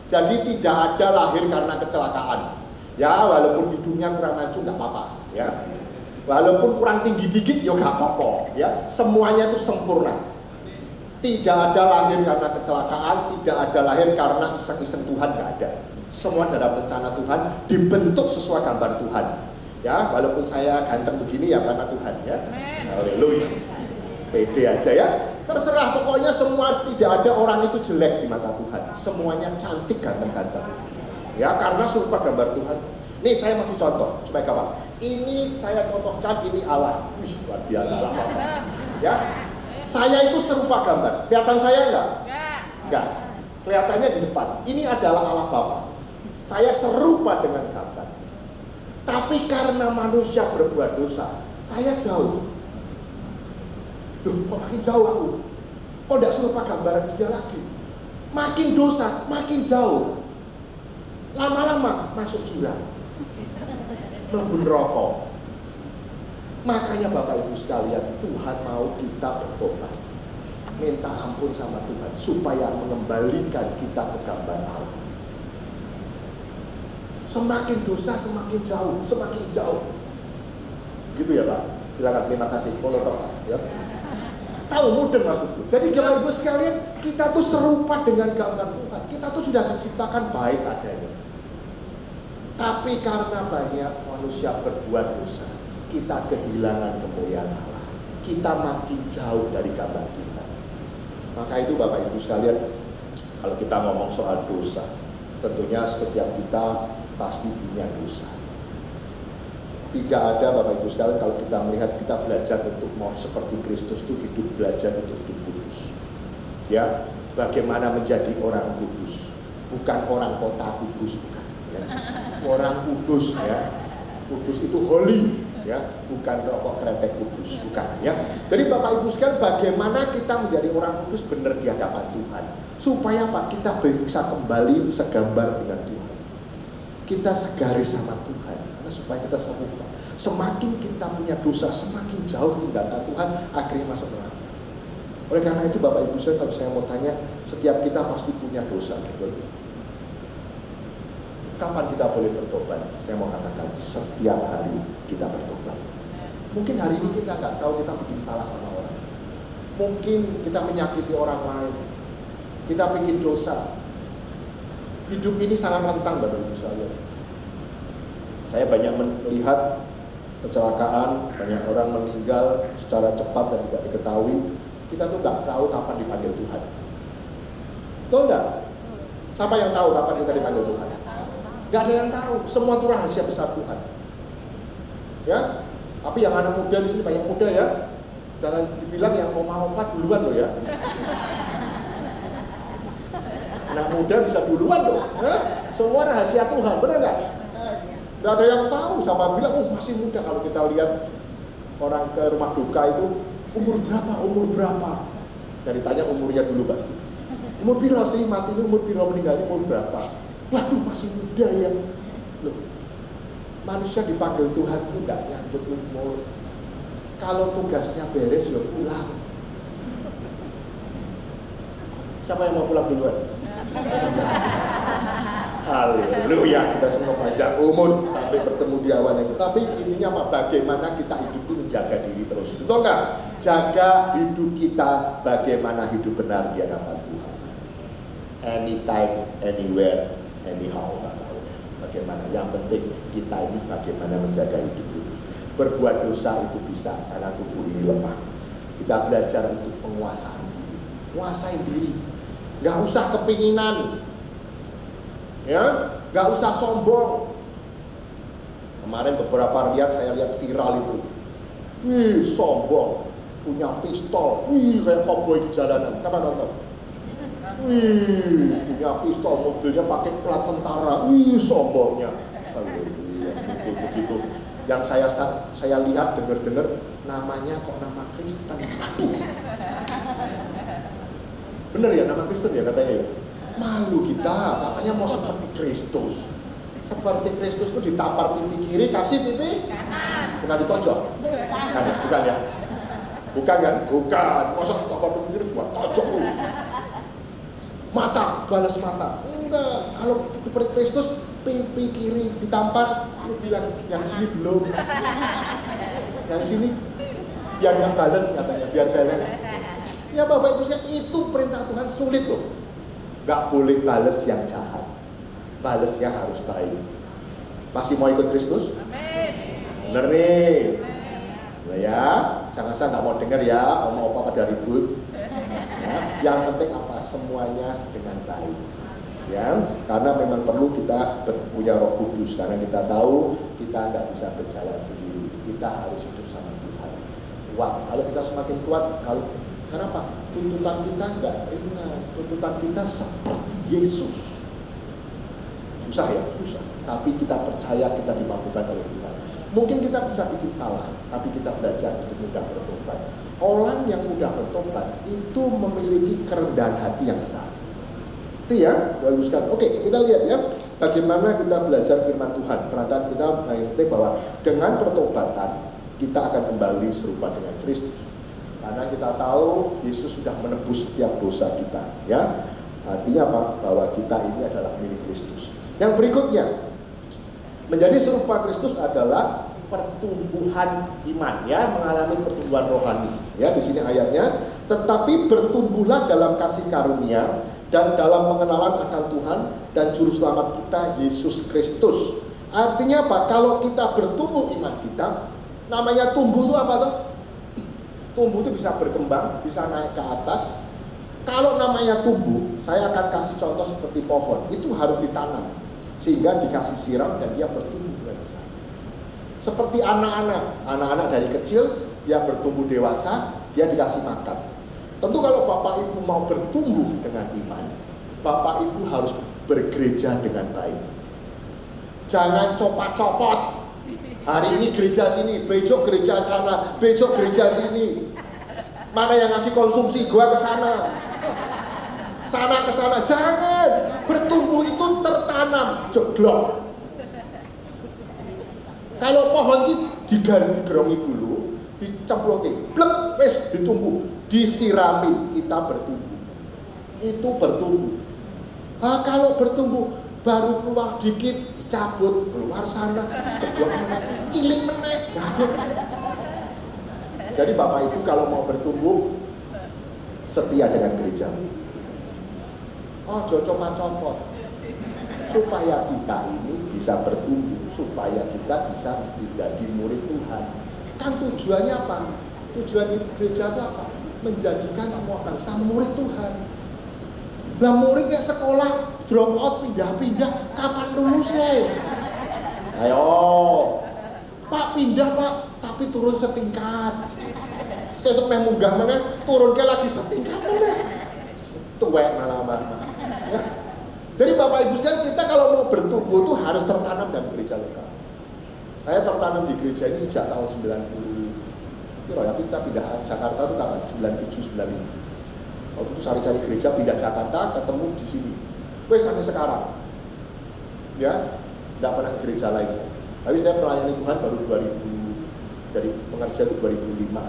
Jadi tidak ada lahir karena kecelakaan. Ya, walaupun hidungnya kurang maju nggak apa-apa, ya. Walaupun kurang tinggi dikit, ya nggak apa-apa, ya. Semuanya itu sempurna. Tidak ada lahir karena kecelakaan, tidak ada lahir karena iseng-iseng Tuhan, nggak ada. Semua dalam rencana Tuhan, dibentuk sesuai gambar Tuhan. Ya, walaupun saya ganteng begini ya karena Tuhan, ya. Haleluya. Pede aja ya. Terserah, pokoknya semua, tidak ada orang itu jelek di mata Tuhan. Semuanya cantik, ganteng-ganteng. Ya, karena serupa gambar Tuhan. Nih saya masih contoh supaya gampang. Ini saya contohkan, ini Allah. Wih, luar biasa lah. Ya. Saya itu serupa gambar. Kelihatan saya enggak? Enggak. Kelihatannya di depan. Ini adalah Allah Bapa. Saya serupa dengan gambar. Tapi karena manusia berbuat dosa, saya jauh. Loh, kok makin jauh aku? Kok enggak serupa gambar dia lagi? Makin dosa, makin jauh. Lama-lama masuk jurang. Mlebu neraka. Makanya Bapak Ibu sekalian, Tuhan mau kita bertobat, minta ampun sama Tuhan supaya mengembalikan kita ke gambar Allah. Semakin dosa semakin jauh, semakin jauh. Gitu ya Pak. Silakan, terima kasih. Monolog ya. Tahu mudeng maksudku. Jadi Bapak Ibu sekalian, kita tuh serupa dengan gambar Tuhan. Kita tuh sudah diciptakan baik adanya. Tapi karena banyak manusia berbuat dosa, kita kehilangan kemuliaan Allah. Kita makin jauh dari gambar Tuhan. Maka itu Bapak Ibu sekalian, kalau kita ngomong soal dosa, tentunya setiap kita pasti punya dosa. Tidak ada Bapak Ibu sekalian, kalau kita melihat, kita belajar untuk mau seperti Kristus itu hidup, belajar untuk hidup kudus. Ya, bagaimana menjadi orang kudus, bukan orang kota kudus, bukan. Ya. Orang kudus, ya. Kudus itu holy. Ya, bukan rokok kretek kudus, bukan ya. Jadi Bapak Ibu sekalian, bagaimana kita menjadi orang kudus benar di hadapan Tuhan, supaya apa? Kita bisa kembali segambar dengan Tuhan. Kita segaris sama Tuhan, karena supaya kita serupa. Semakin kita punya dosa, semakin jauh tinggalkan Tuhan, akhirnya masuk neraka. Oleh karena itu Bapak Ibu sekalian, kalau saya mau tanya, setiap kita pasti punya dosa, betul? Kapan kita boleh bertobat? Saya mau katakan setiap hari kita bertobat. Mungkin hari ini kita nggak tahu kita bikin salah sama orang. Mungkin kita menyakiti orang lain. Kita bikin dosa. Hidup ini sangat rentang Bapak Ibu sekalian. Saya banyak melihat kecelakaan, banyak orang meninggal secara cepat dan tidak diketahui. Kita tuh nggak tahu kapan dipanggil Tuhan. Betul nggak? Siapa yang tahu kapan kita dipanggil Tuhan? Gak ada yang tahu, semua itu rahasia besar Tuhan. Ya, tapi yang anak muda di sini banyak muda ya, jangan dibilang yang mau duluan loh ya. Anak muda bisa duluan loh, ya? Semua rahasia Tuhan, benar nggak? Gak ada yang tahu, siapa bilang, oh masih muda. Kalau kita lihat orang ke rumah duka itu umur berapa? Dan ditanya umurnya dulu pasti. Umur piro sih mati ini, umur piro meninggal ini, umur berapa? Waduh masih muda ya. Loh, manusia dipanggil Tuhan itu tidak nyangkut umur. Kalau tugasnya beres ya pulang. Siapa yang mau pulang duluan? Haleluya, kita semua panjang umur sampai bertemu di awan yang. Tapi intinya apa? Bagaimana kita hidup ini menjaga diri terus, betul nggak? Jaga hidup kita, bagaimana hidup benar di hadapan Tuhan. Anytime, anywhere, anyhow. Bagaimana? Yang penting kita ini bagaimana menjaga hidup kudus. Berbuat dosa itu bisa karena tubuh ini lemah. Kita belajar untuk penguasaan diri, kuasain diri. Nggak usah kepinginan, ya, nggak usah sombong. Kemarin beberapa saya lihat viral itu, wih sombong, punya pistol, wih kayak cowboy di jalanan. Siapa nonton? Wih punya pistol, mobilnya pakai plat tentara, wih sombongnya. Begitu. Yang saya lihat dengar namanya kok nama Kristen. Aduh. Bener ya nama Kristen ya katanya ya. Malu kita, katanya mau seperti Kristus. Seperti Kristus itu ditampar pipi kiri, kasih pipi kanan. Bukan ditonjok. Bukan ya. Bukan kan? Bukan. Masa tampar pipi kiri gua tonjok lu. Mata, balas mata. Enggak. Kalau seperti Kristus pipi kiri ditampar, lu bilang yang sini belum. Yang sini biar nggak balance katanya, biar balance. Ya Bapak Ibu itu perintah Tuhan sulit tuh. Gak boleh bales yang jahat. Balesnya harus baik. Masih mau ikut Kristus? Bener nih. Nah ya, sangat-sangat gak mau denger ya, omong opa pada ribut. Ya, yang penting apa? Semuanya dengan baik. Ya, karena memang perlu kita punya Roh Kudus, karena kita tahu kita nggak bisa berjalan sendiri. Kita harus hidup sama Tuhan. Kuat. Kalau kita semakin kuat, kenapa? Tuntutan kita nggak ringan. Tuntutan kita seperti Yesus. Susah ya? Susah. Tapi kita percaya kita dimampukan oleh Tuhan. Mungkin kita bisa bikin salah, tapi kita belajar untuk mudah bertobat. Orang yang mudah bertobat itu memiliki kerendahan hati yang besar. Itu ya, bagus sekali. Oke, kita lihat ya, bagaimana kita belajar firman Tuhan. Perhatian kita penting bahwa dengan pertobatan kita akan kembali serupa dengan Kristus. Karena kita tahu Yesus sudah menebus setiap dosa kita, ya. Artinya apa? Bahwa kita ini adalah milik Kristus. Yang berikutnya, menjadi serupa Kristus adalah pertumbuhan iman, ya, mengalami pertumbuhan rohani. Ya, di sini ayatnya, tetapi bertumbuhlah dalam kasih karunia dan dalam pengenalan akan Tuhan dan juru selamat kita Yesus Kristus. Artinya apa? Kalau kita bertumbuh iman kita, namanya tumbuh itu apa tuh? Tumbuh itu bisa berkembang, bisa naik ke atas. Kalau namanya tumbuh, saya akan kasih contoh seperti pohon. Itu harus ditanam, sehingga dikasih siram dan dia bertumbuh dengan besar. Seperti anak-anak dari kecil, dia bertumbuh dewasa, dia dikasih makan. Tentu kalau Bapak Ibu mau bertumbuh dengan iman, Bapak Ibu harus bergereja dengan baik. Jangan copot-copot. Hari ini gereja sini, besok gereja sana, besok gereja sini. Mana yang ngasih konsumsi, gua ke sana. Sana ke sana, jangan. Bertumbuh itu tertanam, jeglok. Kalau pohon itu digerongi dulu, dicemplungin, blek, wes ditumbuh, disiramin, kita bertumbuh. Itu bertumbuh. Kalau bertumbuh baru keluar dikit, cabut, keluar sana, jeglok meneh, cilik meneh, jago. Jadi Bapak Ibu kalau mau bertumbuh, setia dengan gereja. Copot-copot. Supaya kita ini bisa bertumbuh, supaya kita bisa menjadi murid Tuhan. Kan tujuannya apa? Tujuan gereja itu apa? Menjadikan semua bangsa murid Tuhan. Nah muridnya sekolah, drop out, pindah-pindah, kapan lulusnya? Ayo, Pak pindah Pak, tapi turun setingkat. Saya sampai munggah mana, turun ke lagi setingkat mana? Tuwek malah. Ya. Jadi Bapak Ibu saya, kita kalau mau bertumbuh itu harus tertanam dalam gereja lokal. Saya tertanam di gereja ini sejak tahun 90. Tapi kita pindah Jakarta itu kapan? 97, 95. Waktu itu cari-cari gereja, pindah Jakarta, ketemu di sini. Sampai sekarang. Ya, tidak pernah gereja lain. Tapi saya melayani Tuhan baru 2000, dari pengerja itu 2005,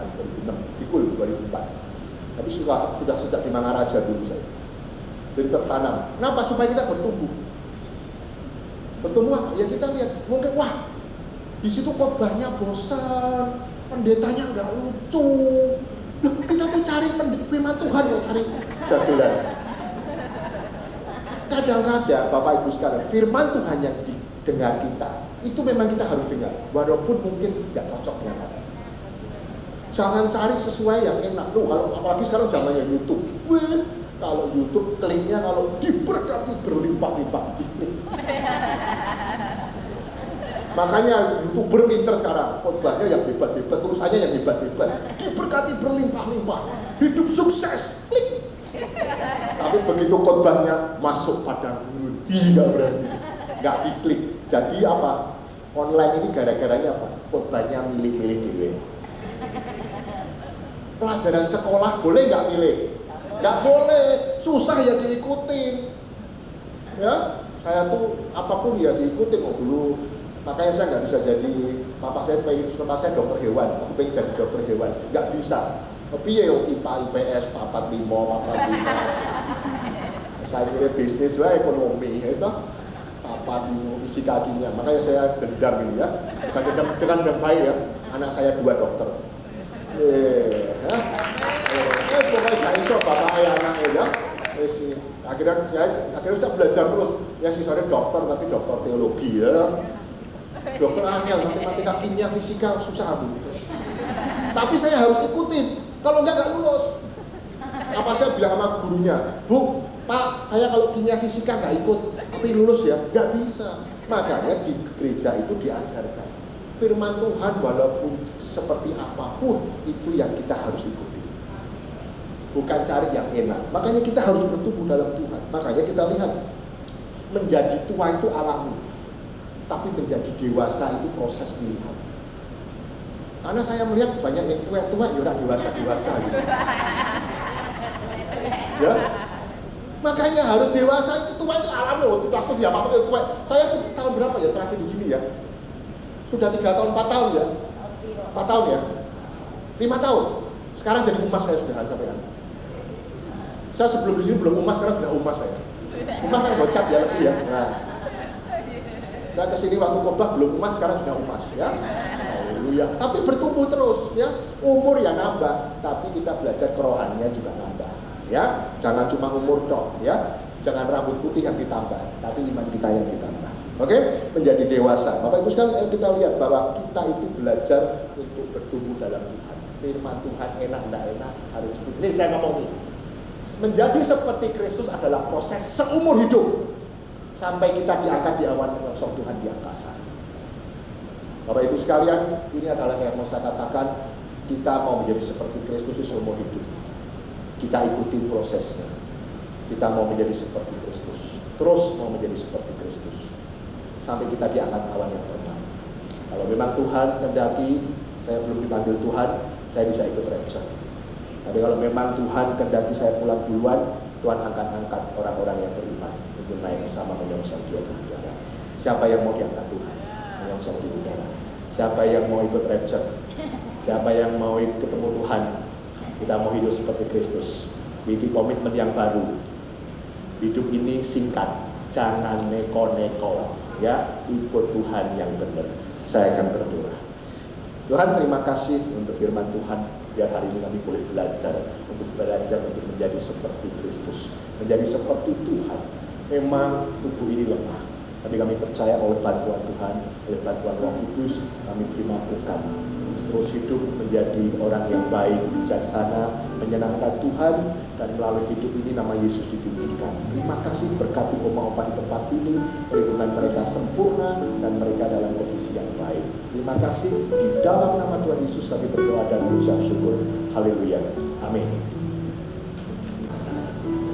2006, Dikul 2004. Tapi sudah sejak di Mangaraja dulu saya. Jadi tertanam. Kenapa? Supaya kita bertumbuh. Bertemu apa? Ya kita lihat, mungkin wah di situ khotbahnya bosan, pendetanya nggak lucu. Loh, kita tuh cari firman Tuhan, kok cari dagelan. Kadang-kadang Bapak Ibu sekalian, firman Tuhan yang didengar kita itu memang kita harus dengar, walaupun mungkin tidak cocok dengan hati. Jangan cari sesuai yang enak. Loh, kalau apalagi sekarang zamannya YouTube. Wih, kalau YouTube kliknya kalau diberkati berlimpah-limpah diklik. Makanya YouTuber pinter sekarang, khotbahnya yang hebat-hebat, tulisannya yang hebat-hebat, diberkati berlimpah-limpah, hidup sukses, klik. Tapi begitu khotbahnya masuk padang gurun, nggak berani, nggak diklik. Jadi apa? Online ini gara-garanya apa? Khotbahnya milih-milih dewe. Pelajaran sekolah boleh nggak milih? Nggak boleh, susah ya diikutin. Ya, saya tuh apapun ya diikutin dulu. Makanya saya nggak bisa jadi, papa saya dokter hewan, aku pengen jadi dokter hewan, nggak bisa. Tapi ya IPA, IPS, papat limo. Saya kira bisnis lah, ekonomi, ya papat limo, fisika, kimia. Makanya saya dendam ini ya, bukan dendam baik ya. Anak saya 2 dokter. Pokoknya nggak iso bapak ayah anaknya ya. Akhirnya saya belajar terus. Ya sisanya dokter, tapi dokter teologi ya. Dokter angel, matematika, kimia, fisika susah Bu. Tapi saya harus ikutin, kalau nggak lulus. Apa saya bilang sama gurunya, Bu, Pak, saya kalau kimia fisika nggak ikut, tapi lulus ya, nggak bisa. Makanya di gereja itu diajarkan firman Tuhan walaupun seperti apapun itu yang kita harus ikuti. Bukan cari yang enak. Makanya kita harus bertumbuh dalam Tuhan. Makanya kita lihat menjadi tua itu alami. Tapi menjadi dewasa itu proses pilihan. Karena saya melihat banyak yang tua-tua ya udah dewasa-dewasa gitu. Ya. Makanya harus dewasa itu tua itu alami loh. Aku ya apa tua. Saya tahun berapa ya terakhir di sini ya? Sudah 3 tahun, 4 tahun ya? 4 tahun ya? 5 tahun. Sekarang jadi umas saya sudah sampai. Saya sebelum di sini belum umas, sekarang sudah umas saya. Umas kan gocap ya lebih ya. Nah. Saya kesini waktu khotbah belum umas, sekarang sudah umas ya. Haleluya. Tapi bertumbuh terus ya. Umur ya nambah, tapi kita belajar kerohanian juga nambah. Ya, jangan cuma umur dong ya. Jangan rambut putih yang ditambah, tapi iman kita yang ditambah. Oke, menjadi dewasa. Bapak Ibu sekalian, kita lihat bahwa kita itu belajar untuk bertumbuh dalam Tuhan. Firman Tuhan enak enggak enak harus ikut. Ini saya ngomong nih. Menjadi seperti Kristus adalah proses seumur hidup. Sampai kita diangkat di awan menyongsong Tuhan di angkasa. Bapak Ibu sekalian, ini adalah yang mau saya katakan, kita mau menjadi seperti Kristus seumur hidup. Kita ikuti prosesnya. Kita mau menjadi seperti Kristus. Terus mau menjadi seperti Kristus. Sampai kita diangkat awan yang permai. Kalau memang Tuhan kehendaki, saya belum dipanggil Tuhan, saya bisa ikut rapture. Tapi kalau memang Tuhan kehendaki saya pulang duluan, Tuhan akan angkat orang-orang yang beriman untuk naik bersama menyongsong Dia di udara. Siapa yang mau diangkat Tuhan menyongsong di udara? Siapa yang mau ikut rapture? Siapa yang mau ketemu Tuhan? Kita mau hidup seperti Kristus. Bikin komitmen yang baru. Hidup ini singkat, jangan neko-neko, ya, ikut Tuhan yang benar. Saya akan berdoa. Tuhan, terima kasih untuk firman Tuhan. Biar hari ini kami boleh belajar untuk menjadi seperti Kristus, menjadi seperti Tuhan. Memang tubuh ini lemah, tapi kami percaya oleh bantuan Tuhan, oleh bantuan Roh Kudus, kami dimampukan terus hidup menjadi orang yang baik, bijaksana, menyenangkan Tuhan, dan melalui hidup ini nama Yesus ditinggikan. Terima kasih, berkati oma-opa di tempat ini, perlindungan mereka sempurna dan mereka dalam kondisi yang baik. Terima kasih, di dalam nama Tuhan Yesus kami berdoa dan mengucap syukur. Haleluya. Amin.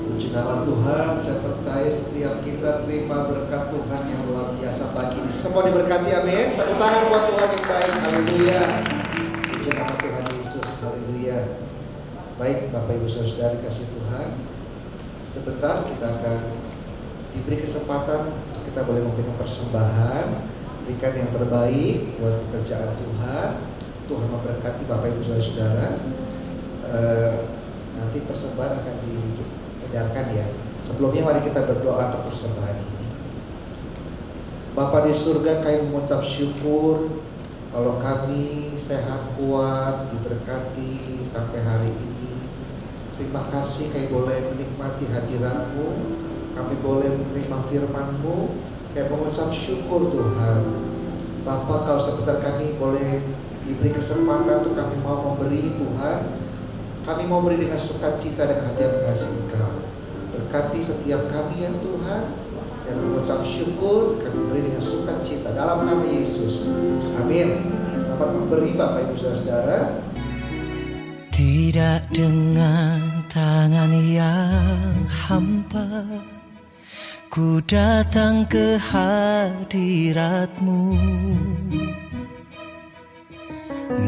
Puji nama Tuhan, saya percaya setiap kita terima berkat Tuhan yang luar biasa pagi ini. Semua diberkati, amin. Tepuk tangan buat Tuhan yang baik, haleluya. Puji nama Tuhan Yesus, haleluya. Baik, Bapak Ibu Saudara kasih Tuhan, sebentar kita akan diberi kesempatan untuk kita boleh memberikan persembahan, berikan yang terbaik buat pekerjaan Tuhan. Tuhan memberkati Bapak Ibu Saudara. Nanti persembahan akan diedarkan ya. Sebelumnya mari kita berdoa untuk persembahan ini. Bapa di surga, kami mengucap syukur kalau kami sehat kuat, diberkati sampai hari ini. Terima kasih kami boleh menikmati hadirat-Mu, kami boleh menerima firman-Mu. Kami mengucap syukur Tuhan. Bapa, kalau sebentar kami boleh diberi kesempatan untuk kami mau memberi Tuhan. Kami mau beri dengan sukacita dan hati yang mengasihi Engkau. Berkati setiap kami ya Tuhan. Dan mengucap syukur kami beri dengan sukacita dalam nama Yesus. Amin. Selamat memberi Bapak Ibu Saudara. Tidak dengan tangan yang hampa, ku datang ke hadirat-Mu,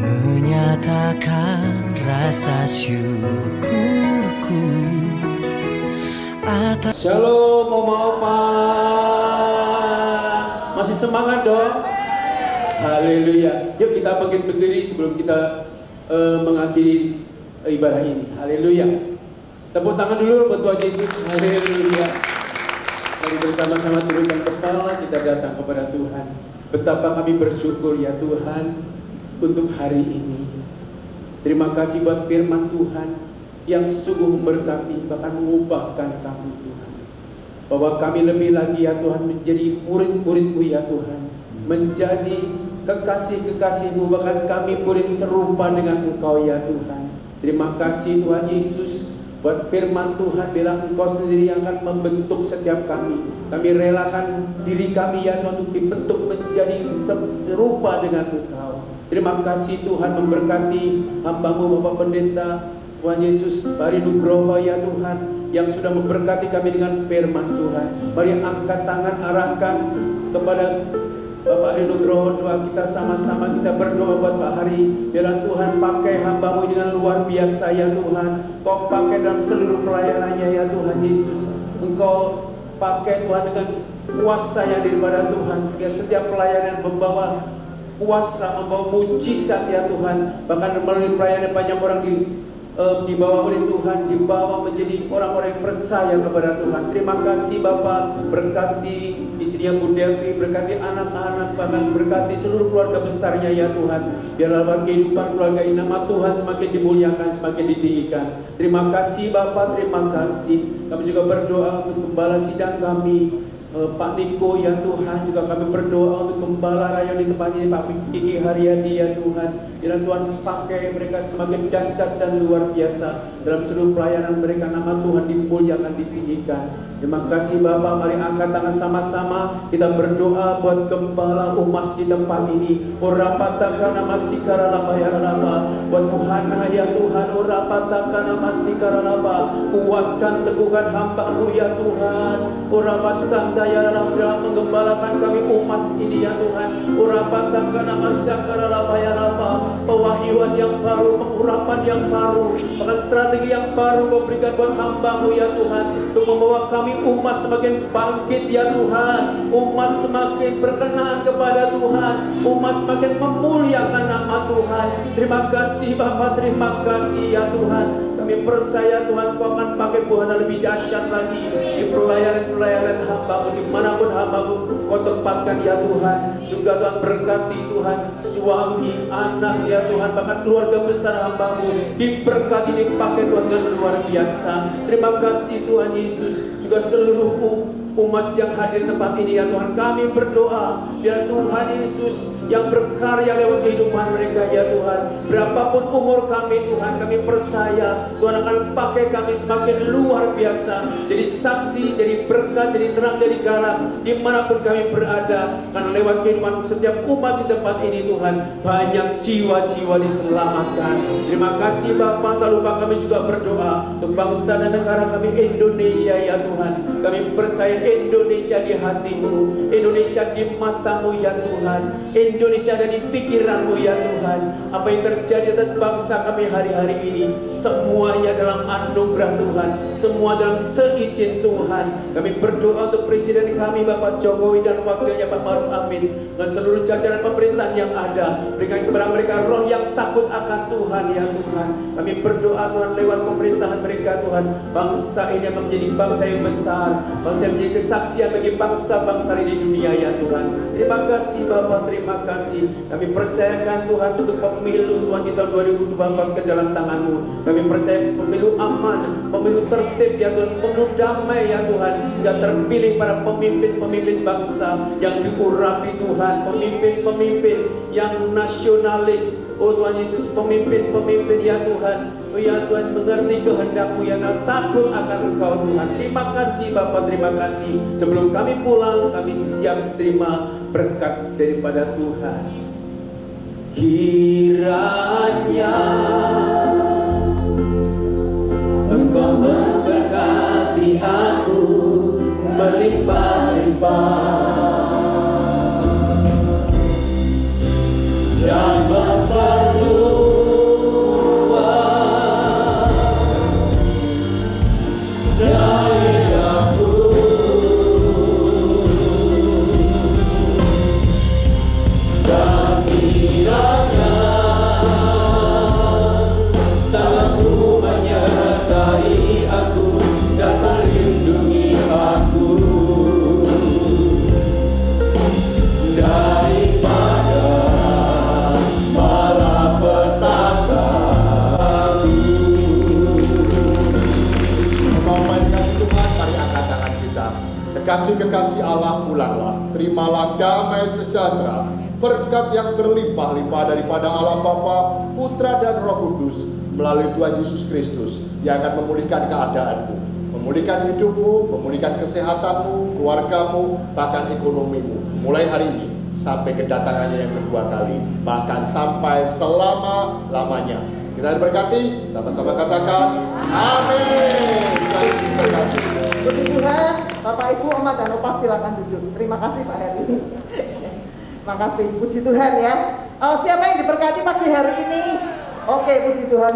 menyatakan rasa syukurku atas. Shalom Oma Opa. Masih semangat dong? Haleluya. Yuk kita bangkit berdiri sebelum kita mengakhiri ibadah ini. Haleluya. Tepuk tangan dulu buat Tuhan Yesus. Haleluya. Mari bersama-sama turunkan kepala, kita datang kepada Tuhan. Betapa kami bersyukur ya Tuhan untuk hari ini. Terima kasih buat firman Tuhan yang sungguh memberkati, bahkan mengubahkan kami Tuhan. Bahwa kami lebih lagi ya Tuhan menjadi murid-murid-Mu ya Tuhan, menjadi kekasih-kekasih-Mu, bahkan kami boleh serupa dengan Engkau ya Tuhan. Terima kasih Tuhan Yesus buat firman Tuhan, bilang Engkau sendiri yang akan membentuk setiap kami. Kami relakan diri kami ya Tuhan untuk dibentuk menjadi serupa dengan Engkau. Terima kasih Tuhan, memberkati hamba-Mu Bapak Pendeta Tuhan Yesus Bari Nugroho ya Tuhan, yang sudah memberkati kami dengan firman Tuhan. Mari angkat tangan, arahkan kepada Bapak Hari Nugroho. Doa kita sama-sama, kita berdoa buat Pak Hari. Biarlah Tuhan pakai hamba-Mu dengan luar biasa ya Tuhan. Kau pakai dalam seluruh pelayanannya ya Tuhan Yesus. Engkau pakai Tuhan dengan kuasa yang daripada Tuhan, sehingga setiap pelayanan membawa kuasa, membawa mujizat ya Tuhan. Bahkan melalui pelayanan banyak orang dibawa oleh Tuhan, dibawa menjadi orang-orang yang percaya kepada Tuhan. Terima kasih Bapak, berkati istrinya Bu Devi, berkati anak-anak, bahkan berkati seluruh keluarga besarnya ya Tuhan. Biarlah lewat kehidupan keluarga ini nama Tuhan semakin dimuliakan, semakin ditinggikan. Terima kasih Bapak, terima kasih. Kami juga berdoa untuk gembala sidang kami, Pak Niko ya Tuhan. Juga kami berdoa untuk gembala raya di tempat ini, Pak Kiki Haryadi ya Tuhan. Biarlah Tuhan pakai mereka semakin dahsyat dan luar biasa dalam seluruh pelayanan mereka. Nama Tuhan dimuliakan, ditinggikan. Terima kasih Bapak. Mari angkat tangan sama-sama, kita berdoa buat gembala umas di tempat ini. Orapataka masikara labayaralaba. Buat Tuhan ya Tuhan, orapataka masikara. Kuatkan teguhkan hamba-Mu ya Tuhan. Orapasanda ya dalam menggembalakan kami umas ini ya Tuhan. Orapataka masikara labayaralaba. Pewahyuan yang baru, pengurapan yang baru, bahkan strategi yang baru Kau berikan buat hamba-Mu ya Tuhan, untuk membawa kami umat semakin bangkit ya Tuhan. Umat semakin berkenan kepada Tuhan, umat semakin memuliakan nama Tuhan. Terima kasih Bapak, terima kasih ya Tuhan. Kami percaya Tuhan Kau akan pakai Tuhan lebih dahsyat lagi di pelayanan hamba-Mu, dimanapun hamba-Mu Kau tempatkan ya Tuhan. Juga Tuhan berkati Tuhan suami, anak ya Tuhan, bahkan keluarga besar hamba-Mu diberkati, dipakai Tuhan dengan luar biasa. Terima kasih Tuhan Yesus. Juga seluruh umat yang hadir di tempat ini ya Tuhan, kami berdoa biar Tuhan Yesus yang berkarya lewat kehidupan mereka ya Tuhan. Berapapun umur kami Tuhan, kami percaya Tuhan akan pakai kami semakin luar biasa, jadi saksi, jadi berkat, jadi terang, jadi garam dimanapun kami berada. Karena lewat kehidupan setiap umat di tempat ini Tuhan, banyak jiwa-jiwa diselamatkan. Terima kasih Bapak. Tak lupa kami juga berdoa untuk bangsa dan negara kami Indonesia ya Tuhan. Kami percaya Indonesia di hati-Mu, Indonesia di mata-Mu ya Tuhan, Indonesia ada di pikiran-Mu ya Tuhan. Apa yang terjadi atas bangsa kami hari-hari ini, semuanya dalam anugerah Tuhan, semua dalam seizin Tuhan. Kami berdoa untuk Presiden kami Bapak Jokowi dan wakilnya Pak Maruf Amin, dan seluruh jajaran pemerintahan yang ada. Berikan kepada mereka roh yang takut akan Tuhan ya Tuhan. Kami berdoa Tuhan lewat pemerintahan mereka Tuhan, bangsa ini akan menjadi bangsa yang besar, bangsa yang menjadi kesaksian bagi bangsa-bangsa di dunia ya Tuhan. Terima kasih Bapa, terima kasih. Kami percayakan Tuhan untuk pemilu Tuhan di tahun 2024 ke dalam tangan-Mu. Kami percaya pemilu aman, pemilu tertib ya Tuhan, pemilu damai ya Tuhan. Hingga terpilih para pemimpin-pemimpin bangsa yang diurapi Tuhan, pemimpin-pemimpin yang nasionalis. Oh Tuhan Yesus, pemimpin-pemimpin ya Tuhan. Oh ya Tuhan, mengerti kehendak-Mu ya Tuhan, takut akan Engkau Tuhan. Terima kasih Bapa, terima kasih. Sebelum kami pulang, kami siap terima berkat daripada Tuhan. Kiranya Engkau memberkati aku berlimpah-limpah dan memperluas daerahku. Dan kiranya tangan-Mu menyertai aku dan melindungi aku daripada malapetaka. Bapak yang kasih Tuhan, mari angkat tangan kita. Kekasih-kekasih Allah, pulanglah. Terimalah damai sejahtera, berkat yang berlimpah-limpah daripada Allah Bapa, Putra dan Roh Kudus melalui Tuhan Yesus Kristus yang akan memulihkan keadaanmu, memulihkan hidupmu, memulihkan kesehatanmu, keluargamu, bahkan ekonomimu. Mulai hari ini sampai kedatangannya yang kedua kali, bahkan sampai selama-lamanya. Kita diberkati, sama-sama katakan amin. Tuhan Yesus berkati. Puji Tuhan, Bapak Ibu, Oma dan Opa silakan duduk. Terima kasih Pak Heri. Terima kasih, puji Tuhan ya. Siapa yang diberkati pagi hari ini? Oke, puji Tuhan.